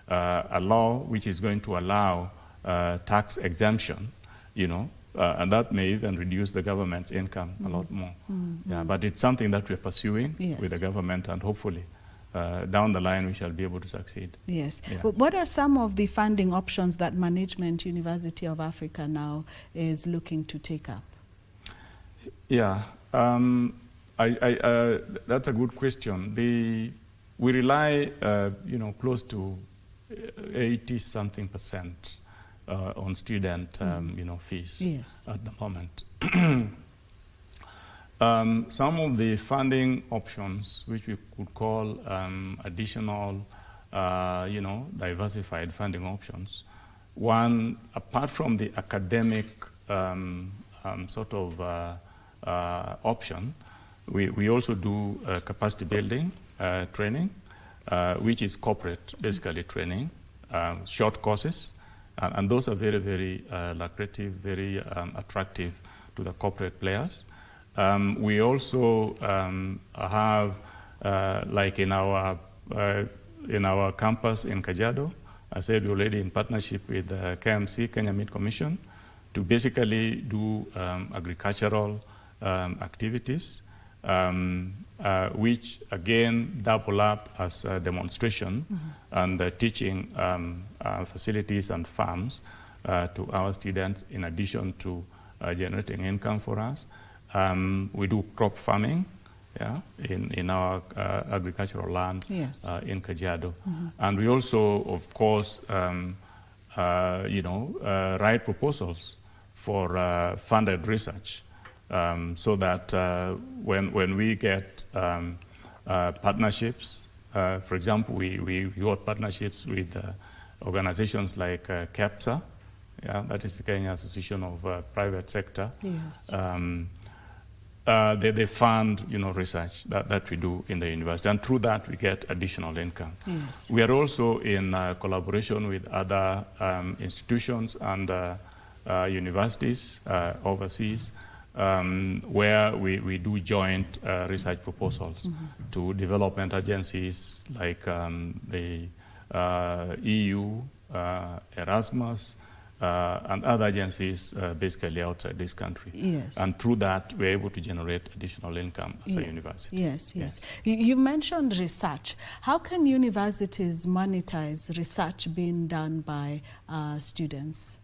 a law which is going to allow tax exemption, and that may even reduce the government's income a lot more. Yeah, but it's something that we're pursuing with the government, and hopefully down the line we shall be able to succeed. Yes. But what are some of the funding options that Management University of Africa now is looking to take up? Yeah, that's a good question. We rely, close to 80-something% on student, fees at the moment. Some of the funding options, which we could call additional, diversified funding options. One, apart from the academic option, we also do capacity building training, which is corporate, basically training, short courses, and those are very, very lucrative, very attractive to the corporate players. We also have, like in our campus in Kajiado, I said we're already in partnership with KMC, Kenya Meat Commission, to basically do agricultural activities, which again double up as a demonstration and teaching facilities and farms to our students, in addition to generating income for us. We do crop farming, in our agricultural land in Kajiado. And we also, of course, write proposals for funded research, so that when we get partnerships, for example, we got partnerships with organizations like KEPSA, that is the Kenya Association of Private Sector. Yes. They fund, research that we do in the university, and through that we get additional income. Yes. We are also in collaboration with other institutions and universities overseas, where we do joint research proposals to development agencies like the EU, Erasmus, and other agencies basically outside this country. Yes. And through that, we're able to generate additional income as a university. Yes. You mentioned research. How can universities monetize research being done by students?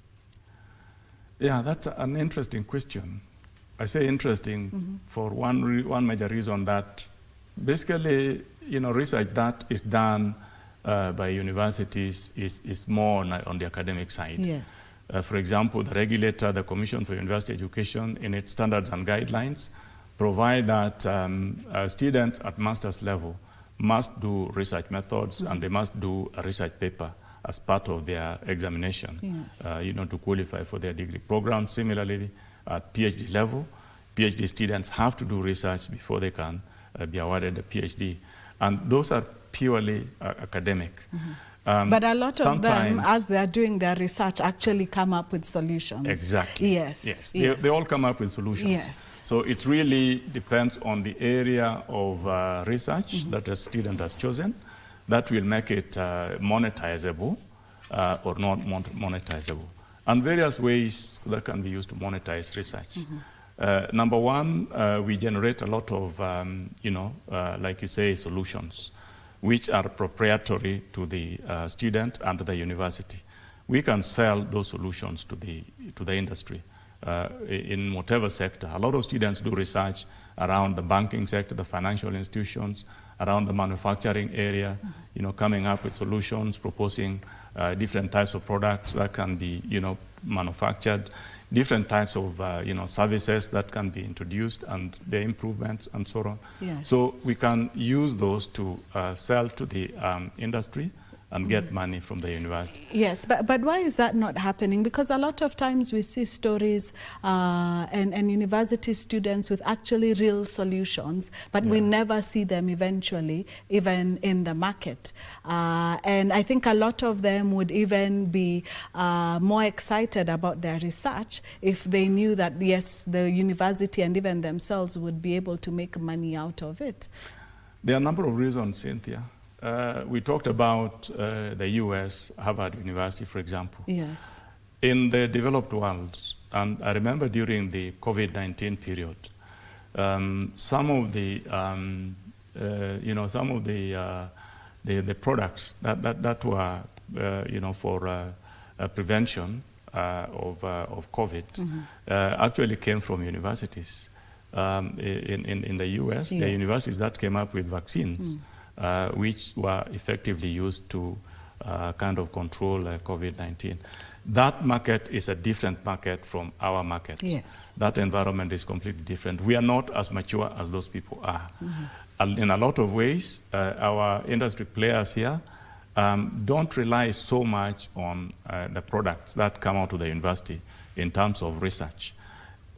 Yeah, that's an interesting question. I say interesting for one major reason, that basically, research that is done by universities is more on the academic side. Yes. For example, the regulator, the Commission for University Education, in its standards and guidelines, provide that students at master's level must do research methods, and they must do a research paper as part of their examination, to qualify for their degree program. Similarly, at PhD level, PhD students have to do research before they can be awarded a PhD. And those are purely academic. But a lot of them, as they're doing their research, actually come up with solutions. Exactly. Yes. They all come up with solutions. Yes. So it really depends on the area of research that the student has chosen. That will make it monetizable or not monetizable. And various ways that can be used to monetize research. Number one, we generate a lot of, like you say, solutions, which are proprietary to the student and the university. We can sell those solutions to the industry in whatever sector. A lot of students do research around the banking sector, the financial institutions, around the manufacturing area, coming up with solutions, proposing different types of products that can be, manufactured, different types of, services that can be introduced, and their improvements and so on. Yes. So we can use those to sell to the industry and get money from the university. Yes, but why is that not happening? Because a lot of times we see stories and university students with actually real solutions, but we never see them eventually, even in the market. And I think a lot of them would even be more excited about their research if they knew that, yes, the university and even themselves would be able to make money out of it. There are a number of reasons, Cynthia. We talked about the US, Harvard University, for example. Yes. In the developed world, and I remember during the COVID-19 period, some of the products that were for prevention of COVID actually came from universities. In the US, the universities that came up with vaccines, which were effectively used to kind of control COVID-19. That market is a different market from our market. Yes. That environment is completely different. We are not as mature as those people are. And in a lot of ways, our industry players here don't rely so much on the products that come out of the university in terms of research.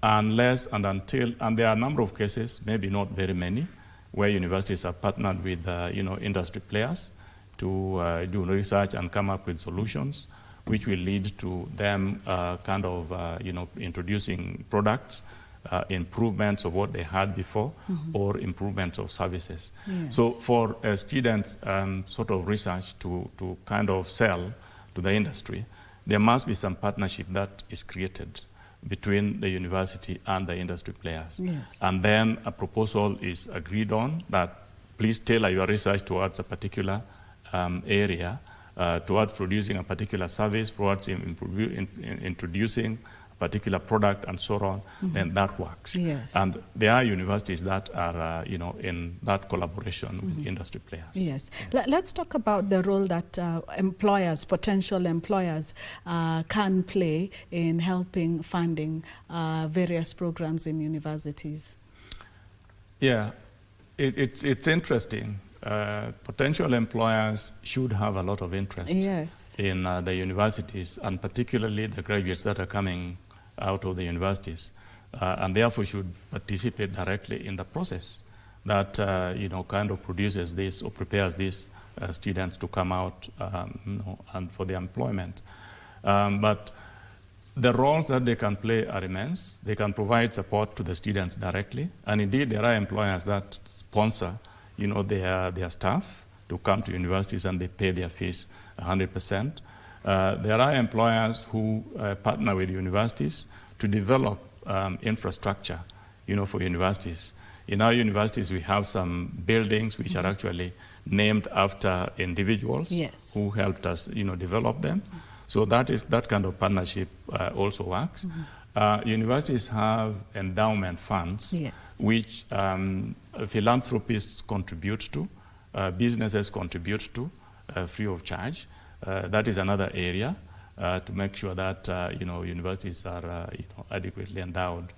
Unless and until, and there are a number of cases, maybe not very many, where universities have partnered with industry players to do research and come up with solutions, which will lead to them introducing products, improvements of what they had before, or improvements of services. Yes. So for students sort of research to kind of sell to the industry, there must be some partnership that is created between the university and the industry players. Yes. And then a proposal is agreed on that please tailor your research towards a particular area, towards producing a particular service, towards introducing a particular product and so on, then that works. Yes. And there are universities that are in that collaboration with industry players. Yes. Let's talk about the role that employers, potential employers, can play in helping funding various programs in universities. Yeah, it's interesting. Potential employers should have a lot of interest in the universities, and particularly the graduates that are coming out of the universities, and therefore should participate directly in the process that kind of produces this or prepares these students to come out and for their employment. But the roles that they can play are immense. They can provide support to the students directly, and indeed there are employers that sponsor their staff to come to universities and they pay their fees 100%. There are employers who partner with universities to develop infrastructure, for universities. In our universities, we have some buildings which are actually named after individuals who helped us, develop them. So that kind of partnership also works. Universities have endowment funds, which philanthropists contribute to, businesses contribute to, free of charge. That is another area to make sure that universities are adequately endowed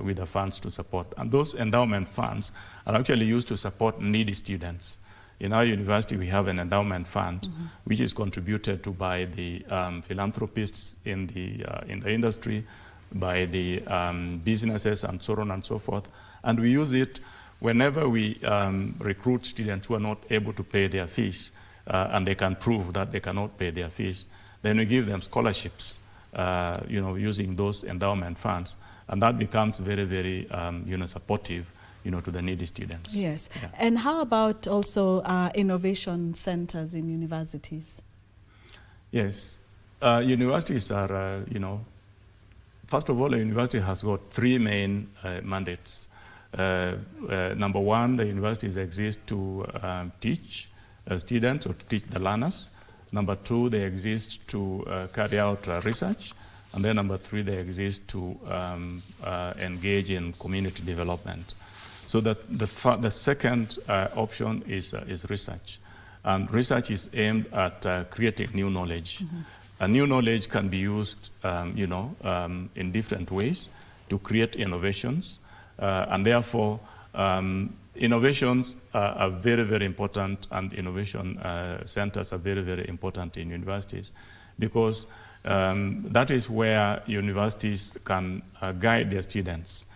with the funds to support. And those endowment funds are actually used to support needy students. In our university, we have an endowment fund which is contributed to by the philanthropists in the industry, by the businesses and so on and so forth. And we use it whenever we recruit students who are not able to pay their fees and they can prove that they cannot pay their fees, then we give them scholarships, using those endowment funds. And that becomes very, very, supportive, to the needy students. Yes. Yeah. And how about also innovation centers in universities? Yes. Universities are, first of all, a university has got three main mandates. Number one, the universities exist to teach students or to teach the learners. Number two, they exist to carry out research. And then number three, they exist to engage in community development. So the second option is research. And research is aimed at creating new knowledge. And new knowledge can be used, in different ways to create innovations. And therefore, innovations are very, very important, and innovation centers are very, very important in universities, because that is where universities can guide their students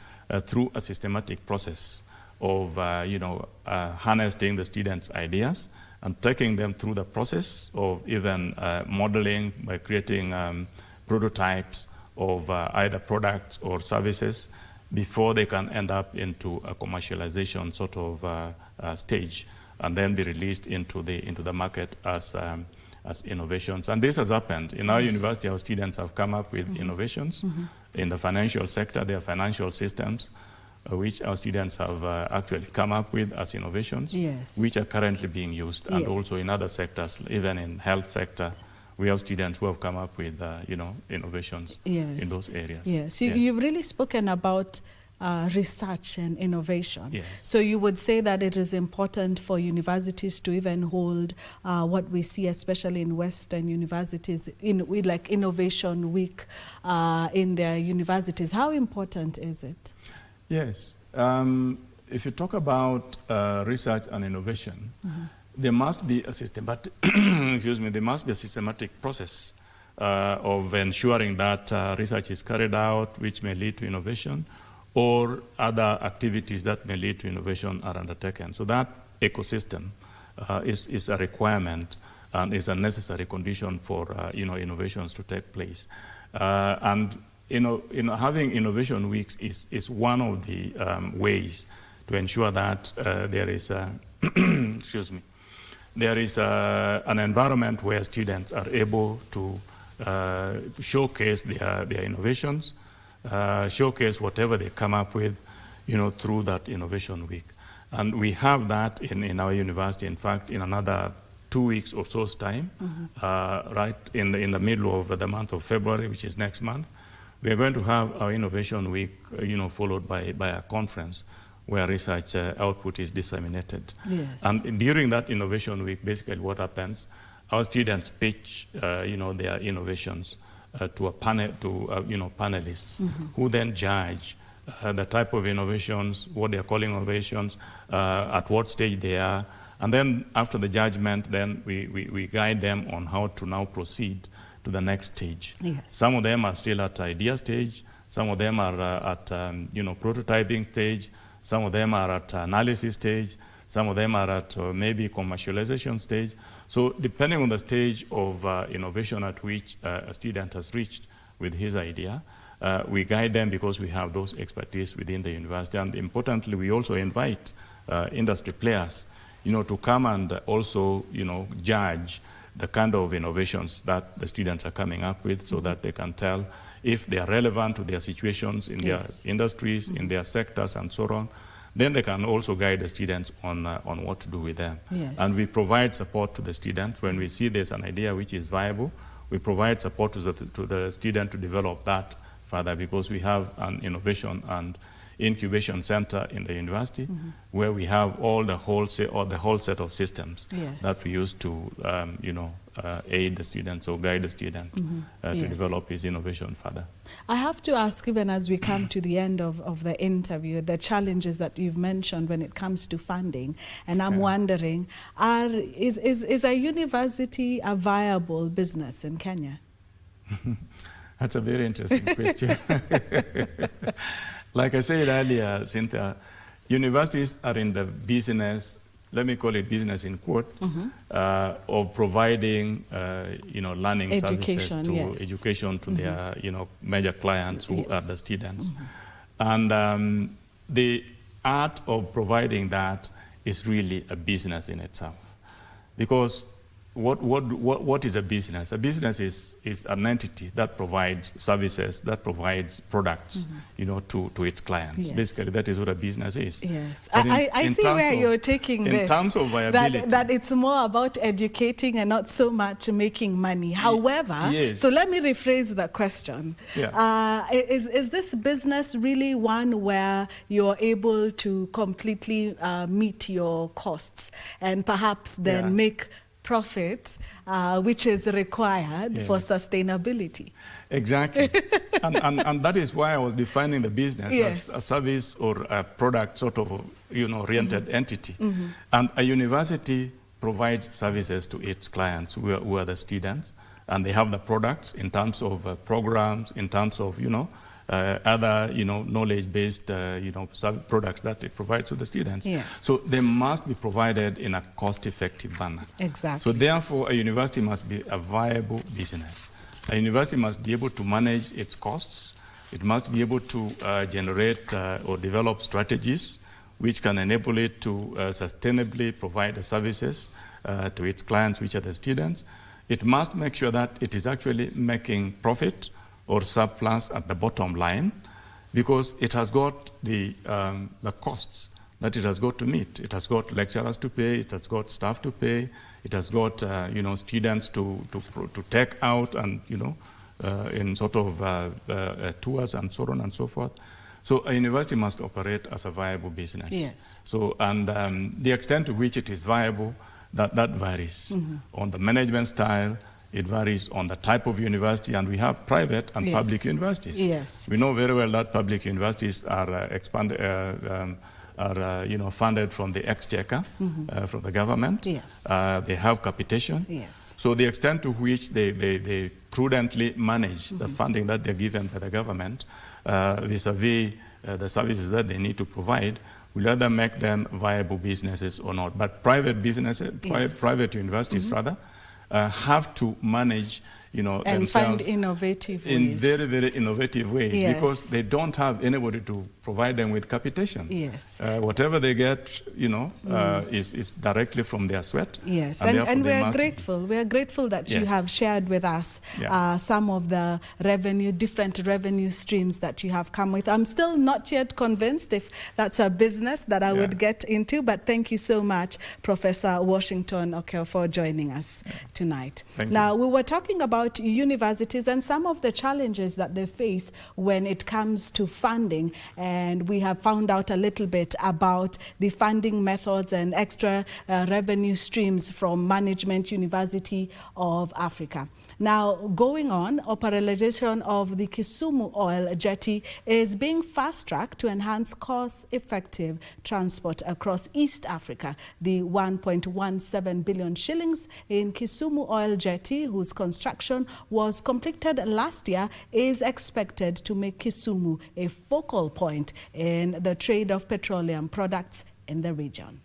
through a systematic process of harnessing the students' ideas and taking them through the process of even modeling by creating prototypes of either products or services before they can end up into a commercialization sort of stage and then be released into the market as innovations. And this has happened. In our university, our students have come up with innovations. In the financial sector, there are financial systems which our students have actually come up with as innovations, which are currently being used. And also in other sectors, even in health sector, we have students who have come up with innovations in those areas. You've really spoken about research and innovation. Yes. So you would say that it is important for universities to even hold what we see, especially in Western universities, with like Innovation Week in their universities. How important is it? Yes. If you talk about research and innovation, there must be a systematic, there must be a systematic process of ensuring that research is carried out, which may lead to innovation, or other activities that may lead to innovation are undertaken. So that ecosystem is a requirement and is a necessary condition for innovations to take place. And having innovation weeks is one of the ways to ensure that there is there is an environment where students are able to showcase their innovations, showcase whatever they come up with, through that innovation week. And we have that in our university. In fact, in another 2 weeks or so's time, right in the middle of the month of February, which is next month, we are going to have our innovation week, followed by a conference where research output is disseminated. Yes. And during that innovation week, basically what happens, our students pitch, their innovations to a panel, panelists who then judge the type of innovations, what they are calling innovations, at what stage they are, and then after the judgment, then we guide them on how to now proceed to the next stage. Yes. Some of them are still at idea stage, some of them are at prototyping stage, some of them are at analysis stage, some of them are at maybe commercialization stage. So depending on the stage of innovation at which a student has reached with his idea, we guide them because we have those expertise within the university. And importantly, we also invite industry players, to come and also, judge the kind of innovations that the students are coming up with, so that they can tell if they are relevant to their situations in their industries, in their sectors, and so on. Then they can also guide the students on what to do with them. Yes. And we provide support to the students. When we see there's an idea which is viable, we provide support to the student to develop that further, because we have an innovation and incubation center in the university where we have the whole set of systems that we use to aid the students or guide the student to develop his innovation further. I have to ask, even as we come to the end of the interview, the challenges that you've mentioned when it comes to funding, and I'm wondering, is a university a viable business in Kenya? That's a very interesting question. Like I said earlier, Cynthia, universities are in the business, let me call it business in quotes, of providing, learning Education, services education to their, major clients who are the students. And the art of providing that is really a business in itself, because what is a business? A business is an entity that provides services, that provides products, to its clients. Yes. Basically, that is what a business is. Yes, I see where you're taking this. In terms of viability. That it's more about educating and not so much making money. However, so let me rephrase the question. Yeah. Is this business really one where you're able to completely meet your costs and perhaps then make profit, which is required for sustainability? Exactly. and that is why I was defining the business Yes. as a service or a product sort of, oriented entity. And a university provides services to its clients who are the students, and they have the products in terms of programs, in terms of, other, knowledge-based, products that it provides to the students. Yes. So they must be provided in a cost-effective manner. Exactly. So therefore, a university must be a viable business. A university must be able to manage its costs. It must be able to generate or develop strategies which can enable it to sustainably provide the services to its clients, which are the students. It must make sure that it is actually making profit or surplus at the bottom line, because it has got the costs that it has got to meet. It has got lecturers to pay, it has got staff to pay, it has got students to take out and in sort of tours and so on and so forth. So a university must operate as a viable business. Yes. So and the extent to which it is viable, that varies on the management style. It varies on the type of university, and we have private and public universities. Yes. We know very well that public universities are funded from the exchequer, from the government. Yes. They have capitation. Yes. So the extent to which they prudently manage the funding that they're given by the government vis-a-vis the services that they need to provide will either make them viable businesses or not. But private businesses, private universities rather, have to manage, and themselves find innovative ways. in very, very innovative ways, Yes. because they don't have anybody to provide them with capitation. Yes. Whatever they get, is directly from their sweat. Yes, therefore and we they are must- grateful. We are grateful that you Yes. have shared with us some of the different revenue streams that you have come with. I'm still not yet convinced if that's a business that I would get into, but thank you so much, Professor Washington Okoth, for joining us tonight. Thank you. Now, we were talking about universities and some of the challenges that they face when it comes to funding, and we have found out a little bit about the funding methods and extra revenue streams from Management University of Africa. Now, going on, operationalization of the Kisumu oil jetty is being fast-tracked to enhance cost-effective transport across East Africa. The 1.17 billion shillings in Kisumu oil jetty, whose construction was completed last year, is expected to make Kisumu a focal point in the trade of petroleum products in the region.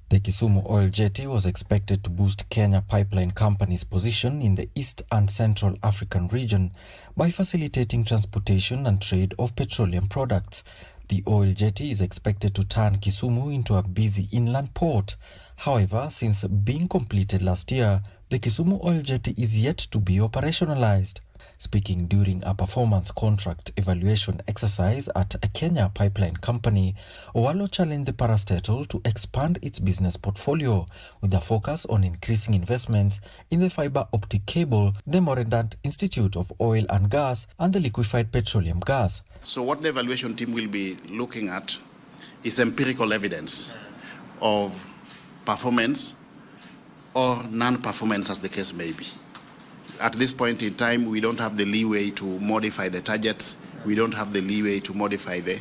The Kisumu oil jetty was expected to boost Kenya Pipeline Company's position in the East and Central African region by facilitating transportation and trade of petroleum products. The oil jetty is expected to turn Kisumu into a busy inland port. However, since being completed last year, the Kisumu oil jetty is yet to be operationalized. Speaking during a performance contract evaluation exercise at a Kenya Pipeline Company, Owalo challenged the parastatal to expand its business portfolio with a focus on increasing investments in the fiber optic cable, the Moredant Institute of Oil and Gas, and the liquefied petroleum gas. So what the evaluation team will be looking at is empirical evidence of performance or non-performance, as the case may be. At this point in time, we don't have the leeway to modify the targets. We don't have the leeway to modify the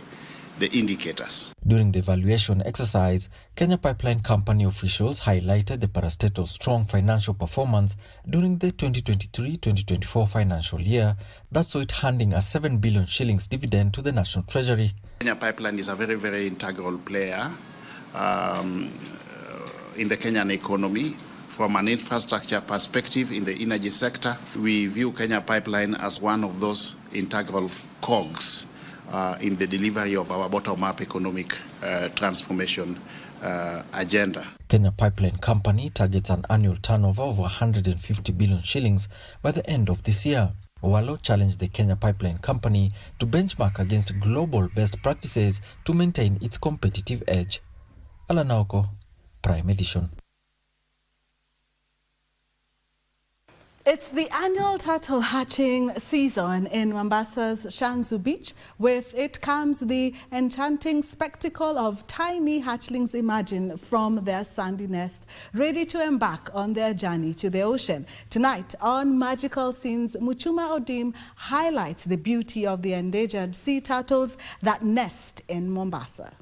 indicators. During the evaluation exercise, Kenya Pipeline Company officials highlighted the parastatal's strong financial performance during the 2023-2024 financial year that saw it handing a 7 billion shillings dividend to the National Treasury. Kenya Pipeline is a very, very integral player in the Kenyan economy. From an infrastructure perspective in the energy sector, we view Kenya Pipeline as one of those integral cogs in the delivery of our bottom-up economic transformation agenda. Kenya Pipeline Company targets an annual turnover of 150 billion shillings by the end of this year. Owalo challenged the Kenya Pipeline Company to benchmark against global best practices to maintain its competitive edge. Alanaoko, Prime Edition. It's the annual turtle hatching season in Mombasa's Shanzu Beach. With it comes the enchanting spectacle of tiny hatchlings emerging from their sandy nest, ready to embark on their journey to the ocean. Tonight on Magical Scenes, Muchuma Odim highlights the beauty of the endangered sea turtles that nest in Mombasa.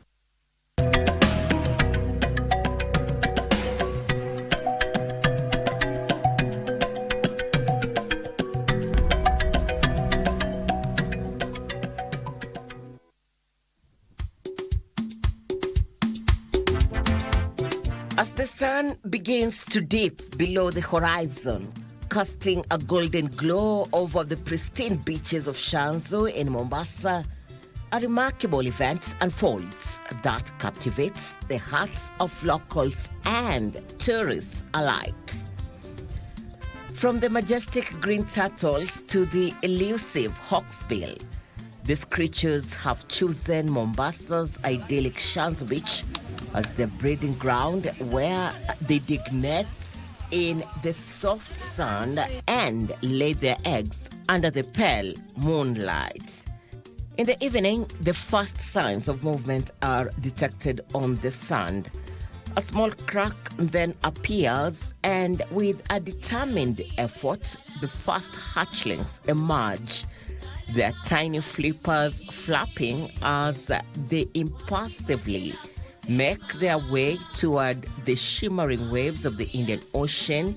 As the sun begins to dip below the horizon, casting a golden glow over the pristine beaches of Shanzu in Mombasa, a remarkable event unfolds that captivates the hearts of locals and tourists alike. From the majestic green turtles to the elusive hawksbill, these creatures have chosen Mombasa's idyllic Shanzu Beach as their breeding ground, where they dig nests in the soft sand and lay their eggs under the pale moonlight. In the evening, the first signs of movement are detected on the sand. A small crack then appears, and with a determined effort, the first hatchlings emerge, their tiny flippers flapping as they impulsively make their way toward the shimmering waves of the Indian Ocean.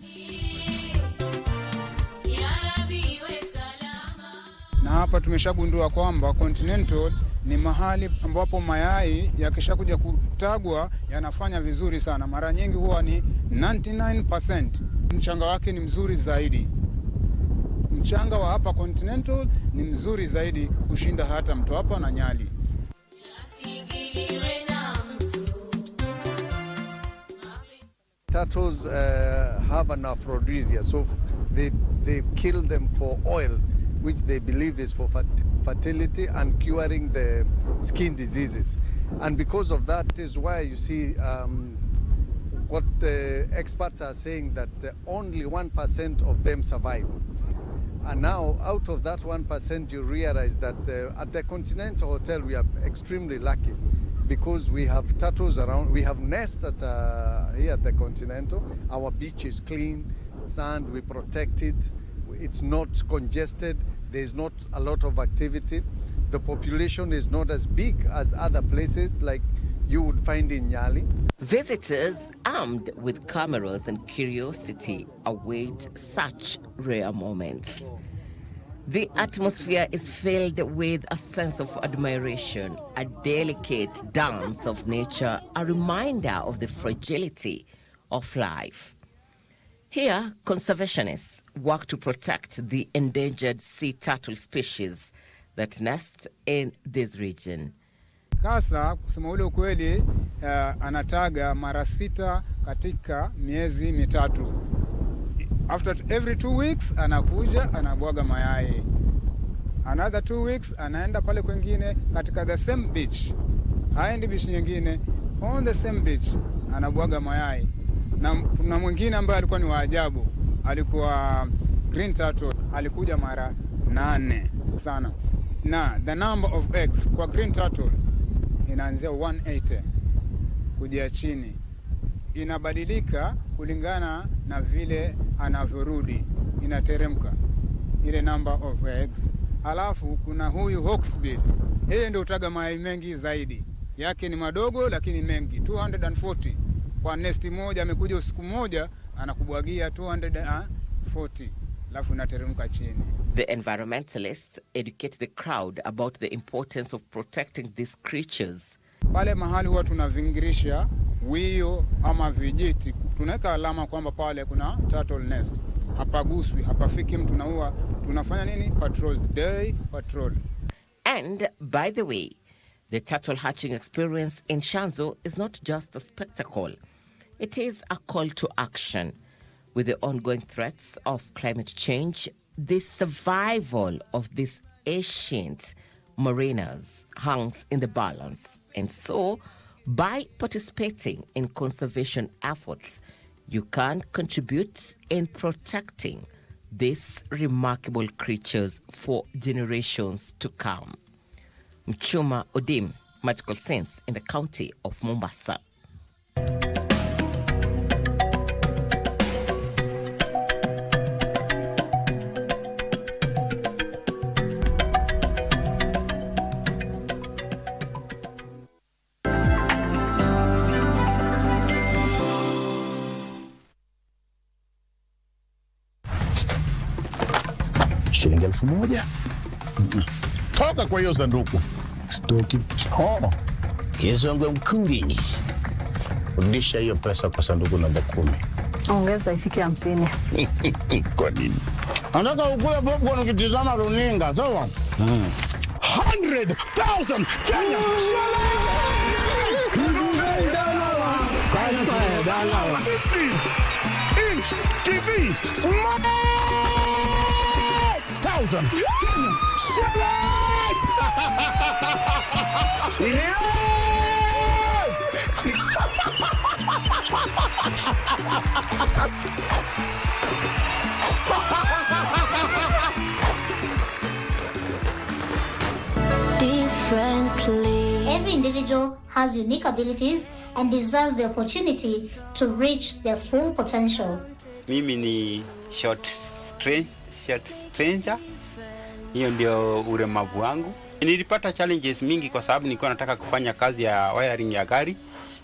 Na hapa tumeshagundua kwamba continental ni mahali ambapo mayai yakishakuja kutagwa yanafanya vizuri sana. Mara nyingi huwa ni 99%. Mchanga wake ni mzuri zaidi. Mchanga wa hapa continental ni mzuri zaidi kushinda hata Mtwapa na Nyali. Turtles have an aphrodisia, so they kill them for oil, which they believe is for fertility and curing the skin diseases. And because of that is why you see what the experts are saying, that only 1% of them survive. And now, out of that 1%, you realize that at the Continental Hotel, we are extremely lucky, because we have turtles around. We have nests here at the Continental. Our beach is clean, sand, we protect it. It's not congested. There's not a lot of activity. The population is not as big as other places like you would find in Nyali. Visitors armed with cameras and curiosity await such rare moments. The atmosphere is filled with a sense of admiration, a delicate dance of nature, a reminder of the fragility of life. Here, conservationists work to protect the endangered sea turtle species that nest in this region. Kasa kusema ule ukweli anataga mara 6 katika miezi mitatu. After every 2 weeks anakuja anabwaga mayai. Another 2 weeks anaenda pale kwingine katika the same beach. Haendi beach nyingine, on the same beach anabwaga mayai. Na mwingine ambaye alikuwa ni wa ajabu, alikuwa green turtle, alikuja mara 8 sana. Na the number of eggs kwa green turtle inaanzia 180 kuja chini. Inabadilika kulingana na vile anavyorudi, inateremka ile number of eggs. Alafu kuna huyu hawksbill, yeye ndio utaga mayai mengi zaidi. Yake ni madogo lakini mengi, 240 kwa nesti moja. Amekuja usiku moja anakubwagia 240, alafu inateremka chini. The environmentalists educate the crowd about the importance of protecting these creatures. Pale mahali huwa tunavingirisha wio ama vijiti, tunaweka alama kwamba pale kuna turtle nest. Hapaguswi, hapafiki mtu, na huwa tunafanya nini? Patrols, day patrol. And by the way, the turtle hatching experience in Shanzu is not just a spectacle. It is a call to action. With the ongoing threats of climate change, the survival of these ancient mariners hangs in the balance. And so, by participating in conservation efforts, you can contribute in protecting these remarkable creatures for generations to come. Mchuma Odim, Magical Sense in the county of Mombasa. Shilingi 1,000. Toka kwa hiyo sanduku. Stoki. Oh. Kesho yangu mkungi. Rudisha hiyo pesa kwa sanduku namba 10. Ongeza ifike 50. Kwa nini? Anataka ukule popcorn ukitizama runinga, sawa? 100,000 Kenya Inch TV. 1,000 Yes! Differently. Every individual has unique abilities and deserves the opportunity to reach their full potential. Mimi ni short stranger. Hiyo ndio ulemavu wangu. Nilipata challenges mingi kwa sababu nilikuwa nataka kufanya kazi ya wiring ya gari.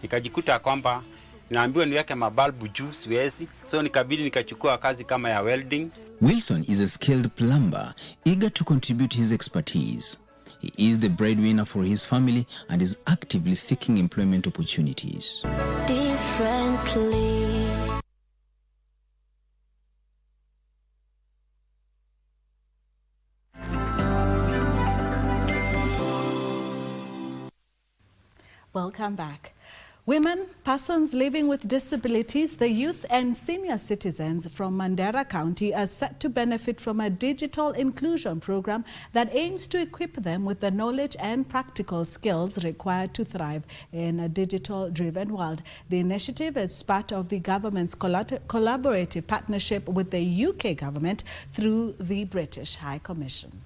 Nikajikuta kwamba naambiwa niweke mabalbu juu, siwezi. So nikabidi nikachukua kazi kama ya welding. Wilson is a skilled plumber, eager to contribute his expertise. He is the breadwinner for his family and is actively seeking employment opportunities. Differently. Welcome back. Women, persons living with disabilities, the youth and senior citizens from Mandera County are set to benefit from a digital inclusion program that aims to equip them with the knowledge and practical skills required to thrive in a digital-driven world. The initiative is part of the government's collaborative partnership with the UK government through the British High Commission.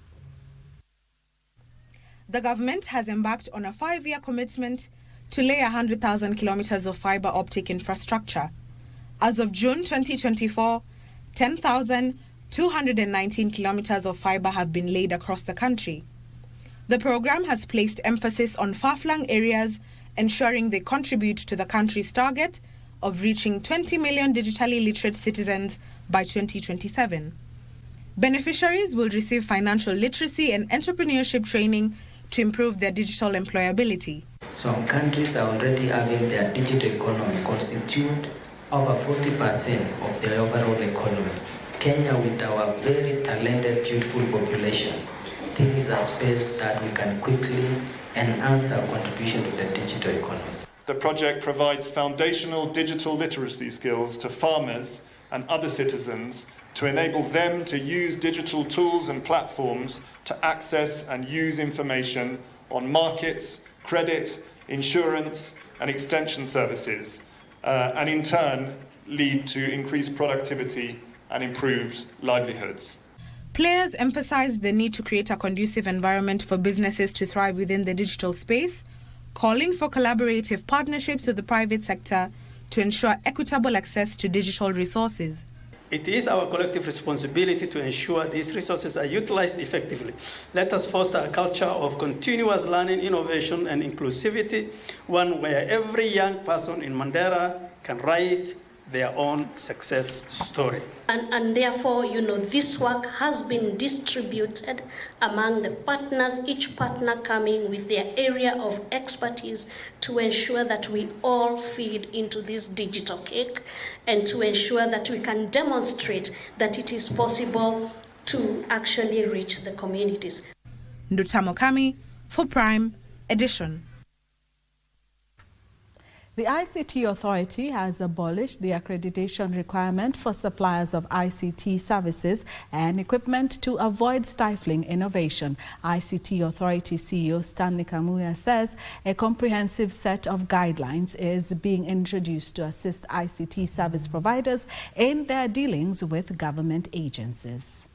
The government has embarked on a 5-year commitment to lay 100,000 kilometers of fiber optic infrastructure. As of June 2024, 10,219 kilometers of fiber have been laid across the country. The program has placed emphasis on far-flung areas, ensuring they contribute to the country's target of reaching 20 million digitally literate citizens by 2027. Beneficiaries will receive financial literacy and entrepreneurship training to improve their digital employability. Some countries are already having their digital economy constitute over 40% of their overall economy. Kenya, with our very talented, youthful population, this is a space that we can quickly enhance our contribution to the digital economy. The project provides foundational digital literacy skills to farmers and other citizens to enable them to use digital tools and platforms to access and use information on markets, credit, insurance, and extension services, and in turn lead to increased productivity and improved livelihoods. Players emphasized the need to create a conducive environment for businesses to thrive within the digital space, calling for collaborative partnerships with the private sector to ensure equitable access to digital resources. It is our collective responsibility to ensure these resources are utilized effectively. Let us foster a culture of continuous learning, innovation, and inclusivity, one where every young person in Mandera can write their own success story. And therefore, this work has been distributed among the partners, each partner coming with their area of expertise to ensure that we all feed into this digital cake and to ensure that we can demonstrate that it is possible to actually reach the communities. Ndutamo Kami for Prime Edition. The ICT Authority has abolished the accreditation requirement for suppliers of ICT services and equipment to avoid stifling innovation. ICT Authority CEO Stanley Kamuya says a comprehensive set of guidelines is being introduced to assist ICT service providers in their dealings with government agencies.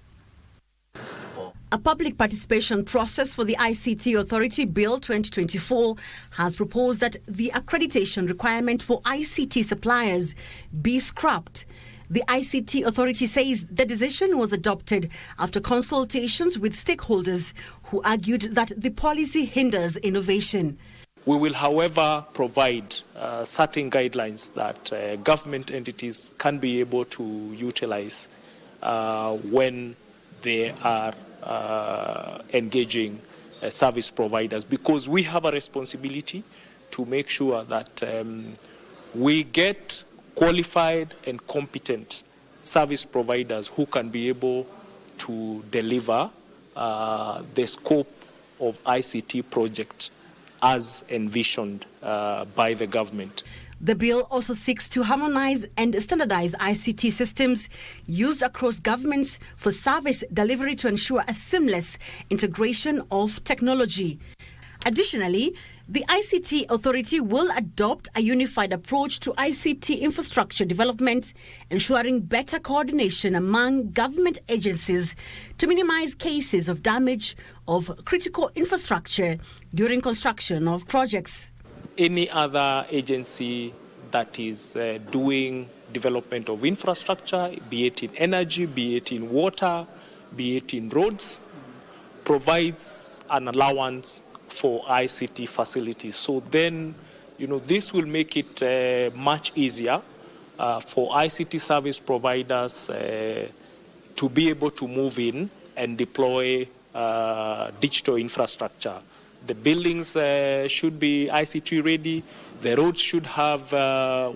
A public participation process for the ICT Authority Bill 2024 has proposed that the accreditation requirement for ICT suppliers be scrapped. The ICT Authority says the decision was adopted after consultations with stakeholders who argued that the policy hinders innovation. We will, however, provide certain guidelines that government entities can be able to utilize when they are engaging service providers, because we have a responsibility to make sure that we get qualified and competent service providers who can be able to deliver the scope of ICT project as envisioned by the government. The bill also seeks to harmonize and standardize ICT systems used across governments for service delivery to ensure a seamless integration of technology. Additionally, the ICT Authority will adopt a unified approach to ICT infrastructure development, ensuring better coordination among government agencies to minimize cases of damage of critical infrastructure during construction of projects. Any other agency that is doing development of infrastructure, be it in energy, be it in water, be it in roads, provides an allowance for ICT facilities. So then, this will make it much easier for ICT service providers to be able to move in and deploy digital infrastructure. The buildings should be ICT ready. The roads should have,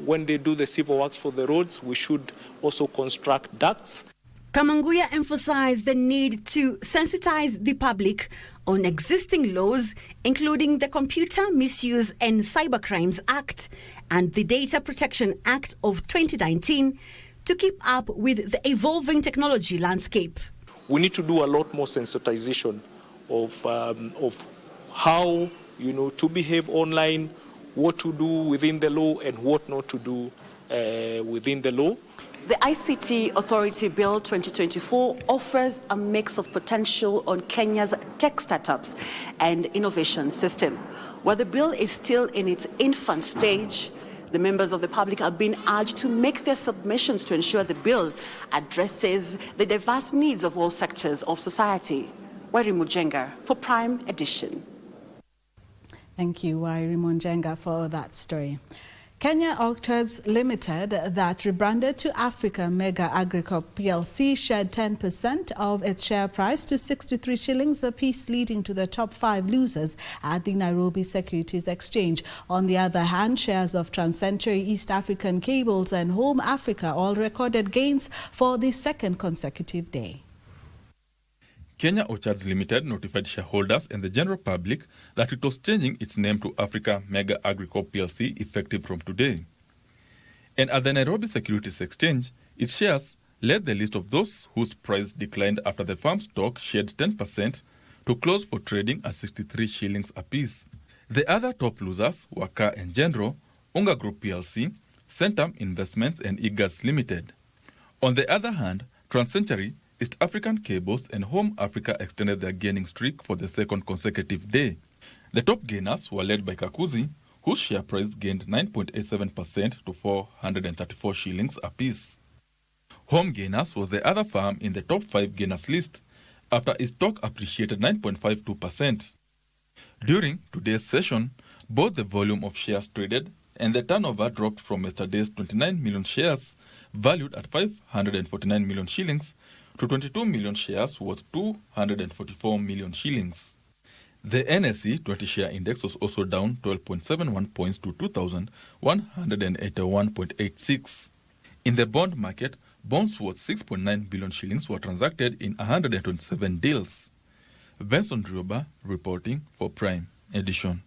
when they do the civil works for the roads, we should also construct ducts. Kamanguya emphasized the need to sensitize the public on existing laws, including the Computer Misuse and Cybercrimes Act and the Data Protection Act of 2019, to keep up with the evolving technology landscape. We need to do a lot more sensitization of how to behave online, what to do within the law and what not to do within the law. The ICT Authority Bill 2024 offers a mix of potential on Kenya's tech startups and innovation system. While the bill is still in its infant stage, the members of the public are being urged to make their submissions to ensure the bill addresses the diverse needs of all sectors of society. Wairi Mujenga for Prime Edition. Thank you, Wairi Mujenga, for that story. Kenya Okoth Limited, that rebranded to Africa Mega Agricorp PLC, shed 10% of its share price to 63 shillings a piece, leading to the top 5 losers at the Nairobi Securities Exchange. On the other hand, shares of Transcentury, East African Cables and Home Africa all recorded gains for the second consecutive day. Kenya Orchards Limited notified shareholders and the general public that it was changing its name to Africa Mega Agricorp PLC effective from today. And at the Nairobi Securities Exchange, its shares led the list of those whose price declined after the firm's stock shed 10% to close for trading at 63 shillings apiece. The other top losers were Car and General, Unga Group PLC, Centum Investments and Eagers Limited. On the other hand, Transcentury, East African Cables and Home Africa extended their gaining streak for the second consecutive day. The top gainers were led by Kakuzi, whose share price gained 9.87% to 434 shillings apiece. Home Gainers was the other firm in the top 5 gainers list after its stock appreciated 9.52%. During today's session, both the volume of shares traded and the turnover dropped from yesterday's 29 million shares, valued at 549 million shillings, to 22 million shares worth 244 million shillings. The NSE 20-share index was also down 12.71 points to 2,181.86. In the bond market, bonds worth 6.9 billion shillings were transacted in 127 deals. Benson Drioba reporting for Prime Edition.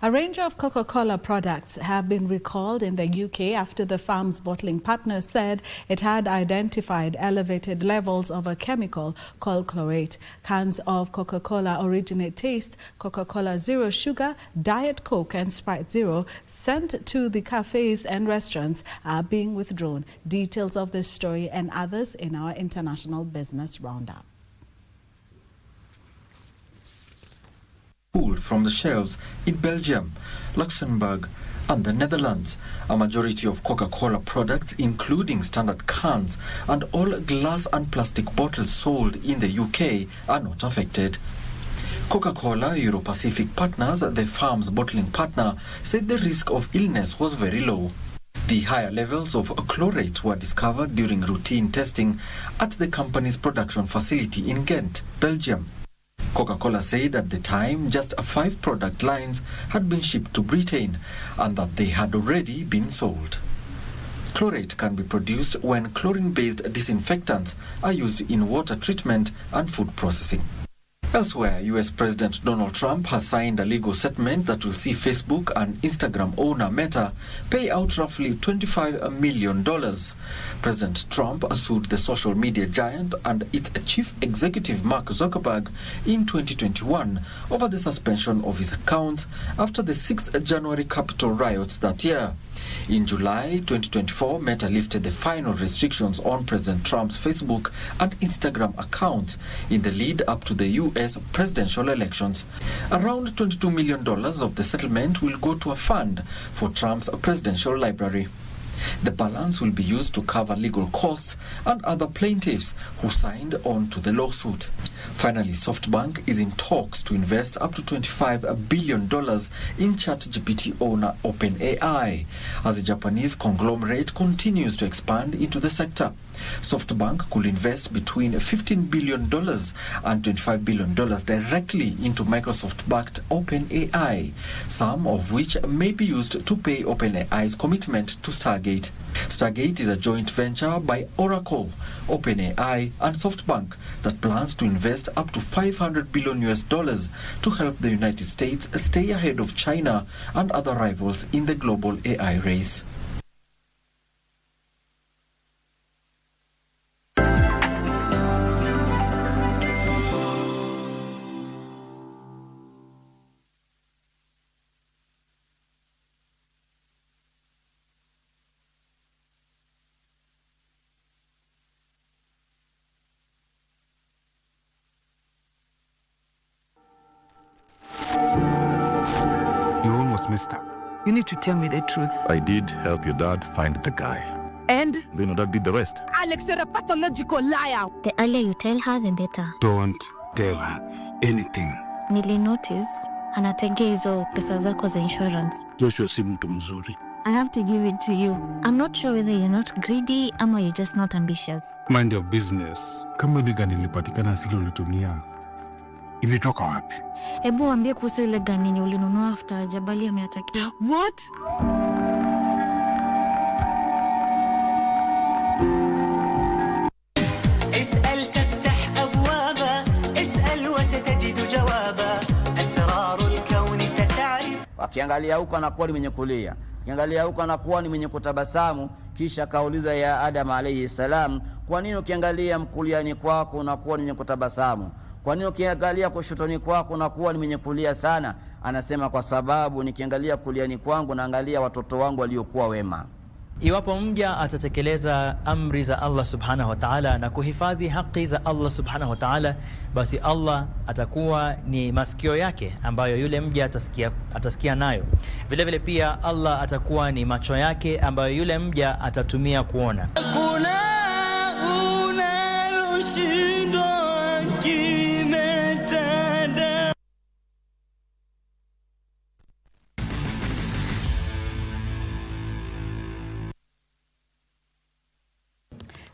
A range of Coca-Cola products have been recalled in the UK after the firm's bottling partner said it had identified elevated levels of a chemical called chlorate. Cans of Coca-Cola Originate Taste, Coca-Cola Zero Sugar, Diet Coke and Sprite Zero sent to the cafes and restaurants are being withdrawn. Details of this story and others in our international business roundup. Pulled from the shelves in Belgium, Luxembourg and the Netherlands. A majority of Coca-Cola products, including standard cans and all glass and plastic bottles sold in the UK, are not affected. Coca-Cola Euro-Pacific Partners, the firm's bottling partner, said the risk of illness was very low. The higher levels of chlorate were discovered during routine testing at the company's production facility in Ghent, Belgium. Coca-Cola said at the time just 5 product lines had been shipped to Britain and that they had already been sold. Chlorate can be produced when chlorine-based disinfectants are used in water treatment and food processing. Elsewhere, US President Donald Trump has signed a legal settlement that will see Facebook and Instagram owner Meta pay out roughly $25 million. President Trump sued the social media giant and its chief executive Mark Zuckerberg in 2021 over the suspension of his accounts after the 6th January Capitol riots that year. In July 2024, Meta lifted the final restrictions on President Trump's Facebook and Instagram accounts in the lead up to the U.S. presidential elections. Around $22 million of the settlement will go to a fund for Trump's presidential library. The balance will be used to cover legal costs and other plaintiffs who signed on to the lawsuit. Finally, SoftBank is in talks to invest up to $25 billion in ChatGPT owner OpenAI, as the Japanese conglomerate continues to expand into the sector. SoftBank could invest between $15 billion and $25 billion directly into Microsoft-backed OpenAI, some of which may be used to pay OpenAI's commitment to Stargate. Stargate is a joint venture by Oracle, OpenAI and SoftBank that plans to invest up to $500 billion to help the United States stay ahead of China and other rivals in the global AI race. You almost messed up. You need to tell me the truth. I did help your dad find the guy. And? Then your dad did the rest. Alex, you're a pathological liar. The earlier you tell her, the better. Don't tell her anything. Nili notice anategea hizo pesa zako za insurance. Joshua si mtu mzuri. I have to give it to you. I'm not sure whether you're not greedy or you're just not ambitious. Mind your business. Kama ile gani ilipatikana sile ulitumia, ilitoka wapi? Hebu waambie kuhusu ile gani yenye ulinunua after Jabali ameatakiwa. What? اسأل تفتح أبوابا اسأل وستجد جوابا أسرار الكون ستعرف. Akiangalia huko anakuwa ni mwenye kulia, akiangalia huko anakuwa ni mwenye kutabasamu. Kisha kauliza ya Adam alayhi salam, kwa nini ukiangalia mkuliani kwako unakuwa ni mwenye kutabasamu? Kwa nini ukiangalia kushotoni kwako unakuwa ni mwenye kulia sana? Anasema kwa sababu nikiangalia kuliani kwangu naangalia watoto wangu waliokuwa wema. Iwapo mja atatekeleza amri za Allah subhanahu wa ta'ala na kuhifadhi haki za Allah subhanahu wa ta'ala, basi Allah atakuwa ni masikio yake ambayo yule mja atasikia nayo. Vile vile pia Allah atakuwa ni macho yake ambayo yule mja atatumia kuona. Kuna unaloshindwa kimetenda.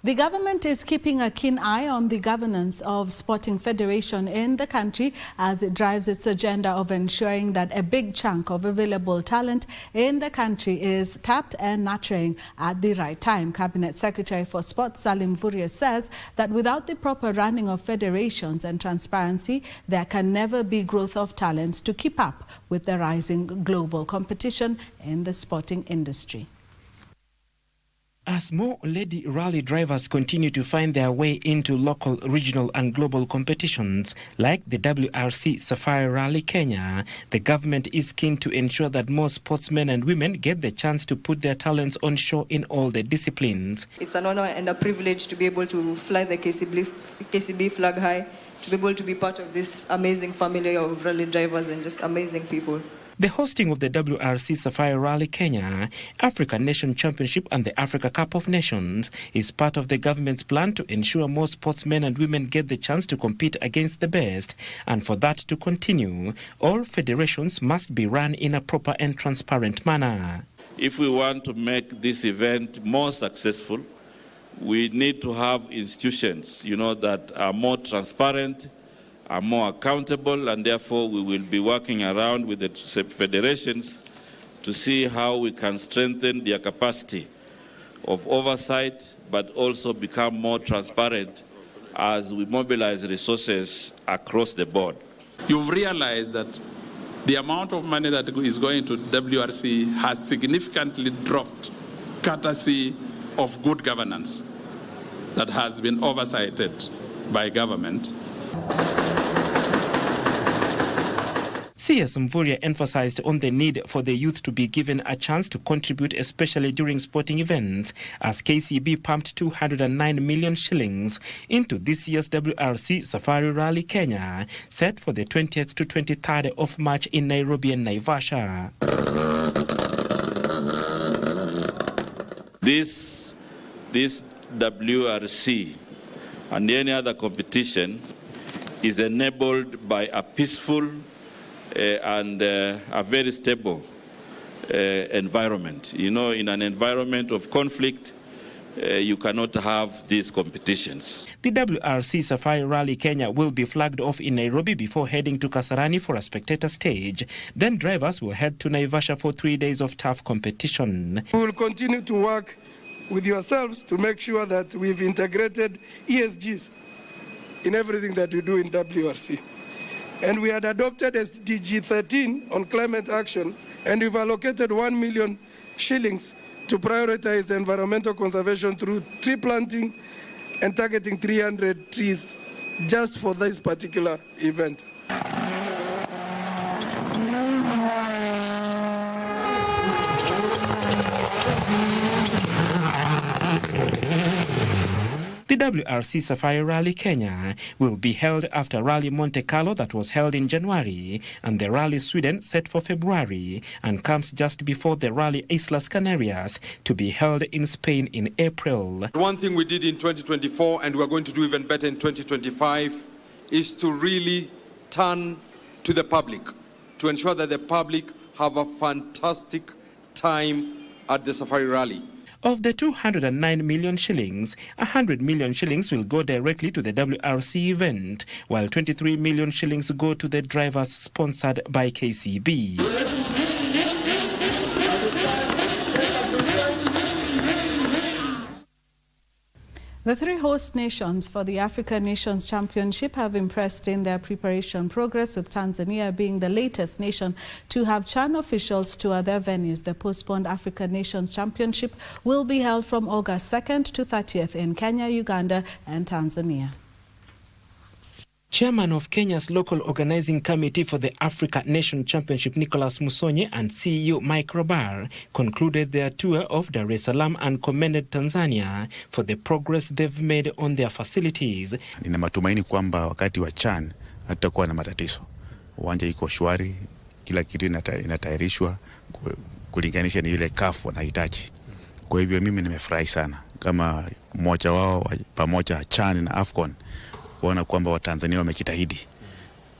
The government is keeping a keen eye on the governance of sporting federation in the country as it drives its agenda of ensuring that a big chunk of available talent in the country is tapped and nurturing at the right time. Cabinet Secretary for Sport Salim Vuria says that without the proper running of federations and transparency, there can never be growth of talents to keep up with the rising global competition in the sporting industry. As more lady rally drivers continue to find their way into local, regional and global competitions like the WRC Sapphire Rally Kenya, the government is keen to ensure that more sportsmen and women get the chance to put their talents on show in all the disciplines. It's an honor and a privilege to be able to fly the KCB flag high, to be able to be part of this amazing family of rally drivers and just amazing people. The hosting of the WRC Sapphire Rally Kenya, African Nation Championship and the Africa Cup of Nations is part of the government's plan to ensure more sportsmen and women get the chance to compete against the best. And for that to continue, all federations must be run in a proper and transparent manner. If we want to make this event more successful, we need to have institutions, that are more transparent, are more accountable, and therefore we will be working around with the federations to see how we can strengthen their capacity of oversight, but also become more transparent as we mobilize resources across the board. You've realized that the amount of money that is going to WRC has significantly dropped, courtesy of good governance that has been oversighted by government. CS Mvurya emphasized on the need for the youth to be given a chance to contribute, especially during sporting events, as KCB pumped 209 million shillings into this year's WRC Safari Rally Kenya, set for the 20th to 23rd of March in Nairobi and Naivasha. This WRC and any other competition is enabled by a peaceful and a very stable environment. In an environment of conflict, you cannot have these competitions. The WRC Safari Rally Kenya will be flagged off in Nairobi before heading to Kasarani for a spectator stage. Then drivers will head to Naivasha for 3 days of tough competition. We will continue to work with yourselves to make sure that we've integrated ESGs in everything that we do in WRC. And we had adopted SDG 13 on climate action, and we've allocated 1 million shillings to prioritize environmental conservation through tree planting and targeting 300 trees just for this particular event. The WRC Safari Rally Kenya will be held after Rally Monte Carlo that was held in January and the Rally Sweden set for February, and comes just before the Rally Islas Canarias to be held in Spain in April. One thing we did in 2024 and we're going to do even better in 2025 is to really turn to the public, to ensure that the public have a fantastic time at the Safari Rally. Of the 209 million shillings, 100 million shillings will go directly to the WRC event, while 23 million shillings go to the drivers sponsored by KCB. The three host nations for the African Nations Championship have impressed in their preparation progress, with Tanzania being the latest nation to have CHAN officials tour their venues. The postponed African Nations Championship will be held from August 2nd to 30th in Kenya, Uganda and Tanzania. Chairman of Kenya's local organizing committee for the Africa Nation Championship, Nicholas Musonye, and CEO Mike Robar concluded their tour of Dar es Salaam and commended Tanzania for the progress they've made on their facilities. Nina matumaini kwamba wakati wa CHAN hatutakuwa na matatizo. Uwanja iko shwari, kila kitu inatayarishwa kulinganisha ni yule CAF wanahitaji. Kwa hivyo mimi nimefurahi sana kama mmoja wao pamoja CHAN na AFCON kuona kwamba Watanzania wamejitahidi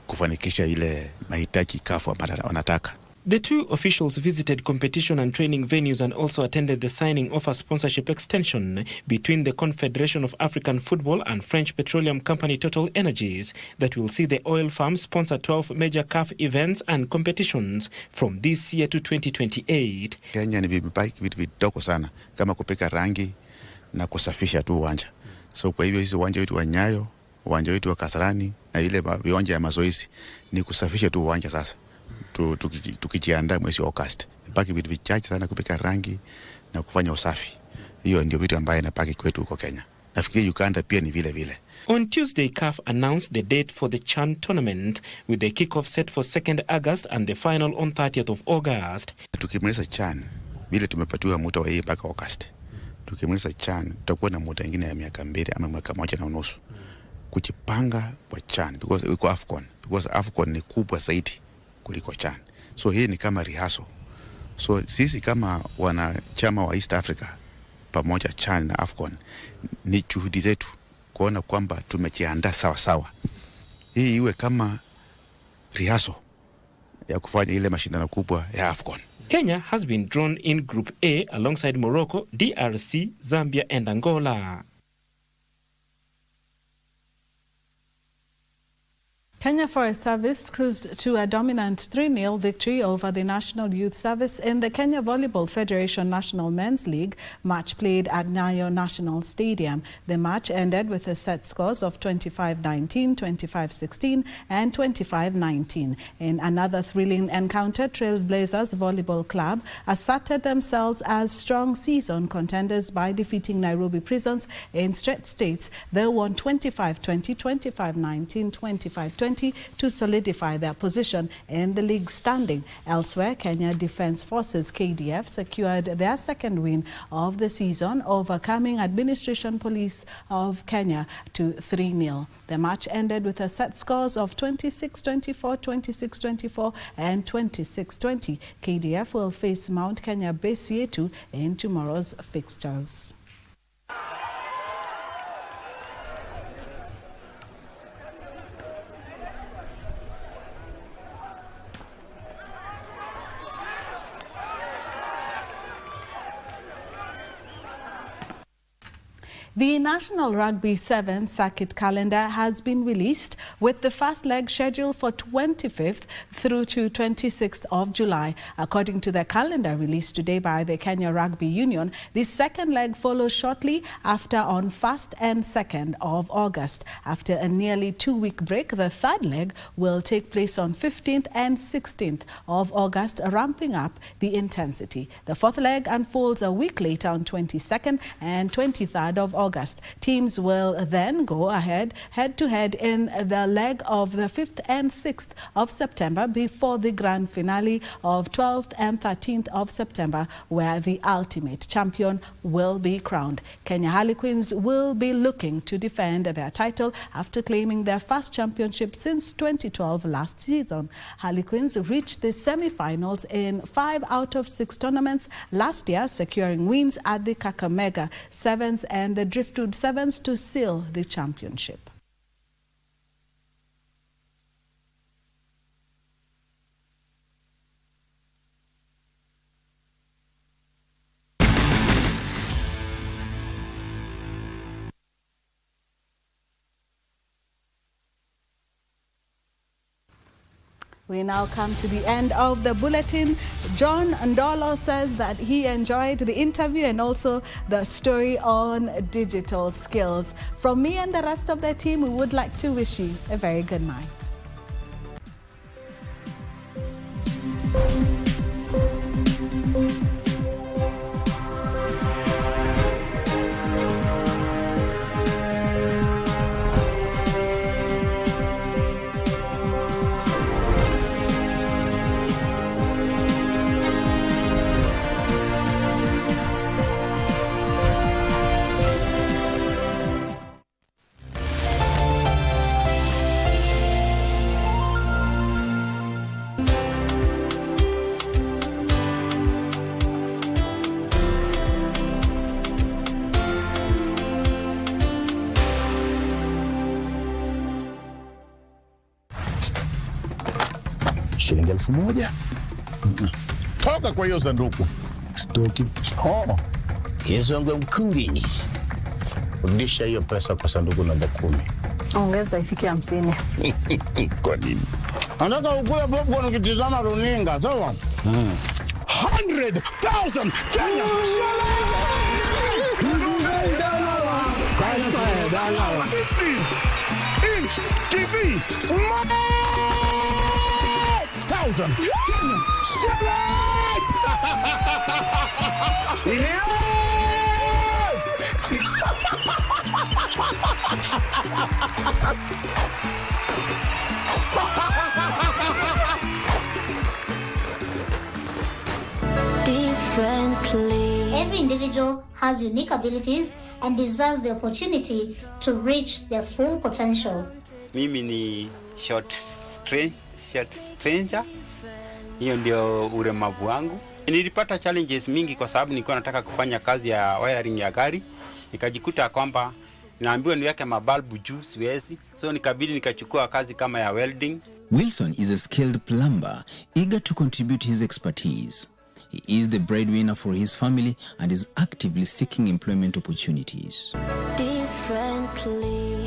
kufanikisha ile mahitaji CAF wanataka. The two officials visited competition and training venues and also attended the signing of a sponsorship extension between the Confederation of African Football and French petroleum company Total Energies that will see the oil firm sponsor 12 major CAF events and competitions from this year to 2028. Kenya ni vitu vidogo sana kama kupeka rangi na kusafisha tu uwanja. So kwa hivyo hizi uwanja wetu wa Nyayo, uwanja wetu wa Kasarani na ile viwanja ya mazoezi ni kusafisha tu uwanja sasa. Tukijiandaa mwezi wa August. Baki vitu vichache sana kupika rangi na kufanya usafi. Hiyo ndio vitu ambaye inapaki kwetu huko Kenya. Nafikiri Uganda pia ni vile vile. On Tuesday, CAF announced the date for the CHAN tournament with the kick-off set for 2nd August and the final on 30th of August. Tukimaliza CHAN, vile tumepatiwa muda wa hii mpaka August. Tukimaliza CHAN, tutakuwa na muda mwingine ya miaka 2 ama mwaka 1.5 kujipanga kwa CHAN because iko AFCON. Because AFCON ni kubwa zaidi kuliko CHAN. So hii ni kama rehearsal. So sisi kama wanachama wa East Africa pamoja CHAN na AFCON ni juhudi zetu kuona kwamba tumejiandaa sawa sawa. Hii iwe kama rehearsal ya kufanya ile mashindano kubwa ya AFCON. Kenya has been drawn in Group A alongside Morocco, DRC, Zambia and Angola. Kenya Forest Service cruised to a dominant 3-0 victory over the National Youth Service in the Kenya Volleyball Federation National Men's League match played at Nyayo National Stadium. The match ended with a set scores of 25-19, 25-16 and 25-19. In another thrilling encounter, Trailblazers Volleyball Club asserted themselves as strong season contenders by defeating Nairobi Prisons in straight states. They won 25-20, 25-19, 25-20 to solidify their position in the league standing. Elsewhere, Kenya Defence Forces KDF secured their second win of the season, overcoming Administration Police of Kenya to 3-0. The match ended with a set scores of 26-24, 26-24 and 26-20. KDF will face Mount Kenya Base Yetu in tomorrow's fixtures. The National Rugby 7 circuit calendar has been released with the first leg scheduled for 25th through to 26th of July. According to the calendar released today by the Kenya Rugby Union, the second leg follows shortly after on 1st and 2nd of August. After a nearly 2-week break, the third leg will take place on 15th and 16th of August, ramping up the intensity. The fourth leg unfolds a week later on 22nd and 23rd of August. Teams will then go ahead head-to-head in the leg of the 5th and 6th of September before the grand finale of 12th and 13th of September, where the ultimate champion will be crowned. Kenya Harlequins will be looking to defend their title after claiming their first championship since 2012 last season. Harlequins reached the semi-finals in 5 out of 6 tournaments last year, securing wins at the Kakamega Sevens and the Driftwood Sevens to seal the championship. We now come to the end of the bulletin. John Ndolo says that he enjoyed the interview and also the story on digital skills. From me and the rest of the team, we would like to wish you a very good night. Shilingi 1000 Toka kwa hiyo sanduku. Stoki. Oh. Yesu wangu mkungi. Rudisha hiyo pesa kwa sanduku namba 10. Ongeza ifike 50. Kwa nini? Anataka ukule popcorn ukitizama runinga, sawa? 100,000 Kenya shillings! Inch TV! 1,000 Kenya shillings! Yes! Differently. Every individual has unique abilities and deserves the opportunity to reach their full potential. Mimi ni short stranger. Hiyo ndio ulemavu wangu. Nilipata challenges mingi kwa sababu nilikuwa nataka kufanya kazi ya wiring ya gari. Nikajikuta kwamba naambiwa niweke mabalbu juu, siwezi. So nikabidi nikachukua kazi kama ya welding. Wilson is a skilled plumber, eager to contribute his expertise. He is the breadwinner for his family and is actively seeking employment opportunities. Differently.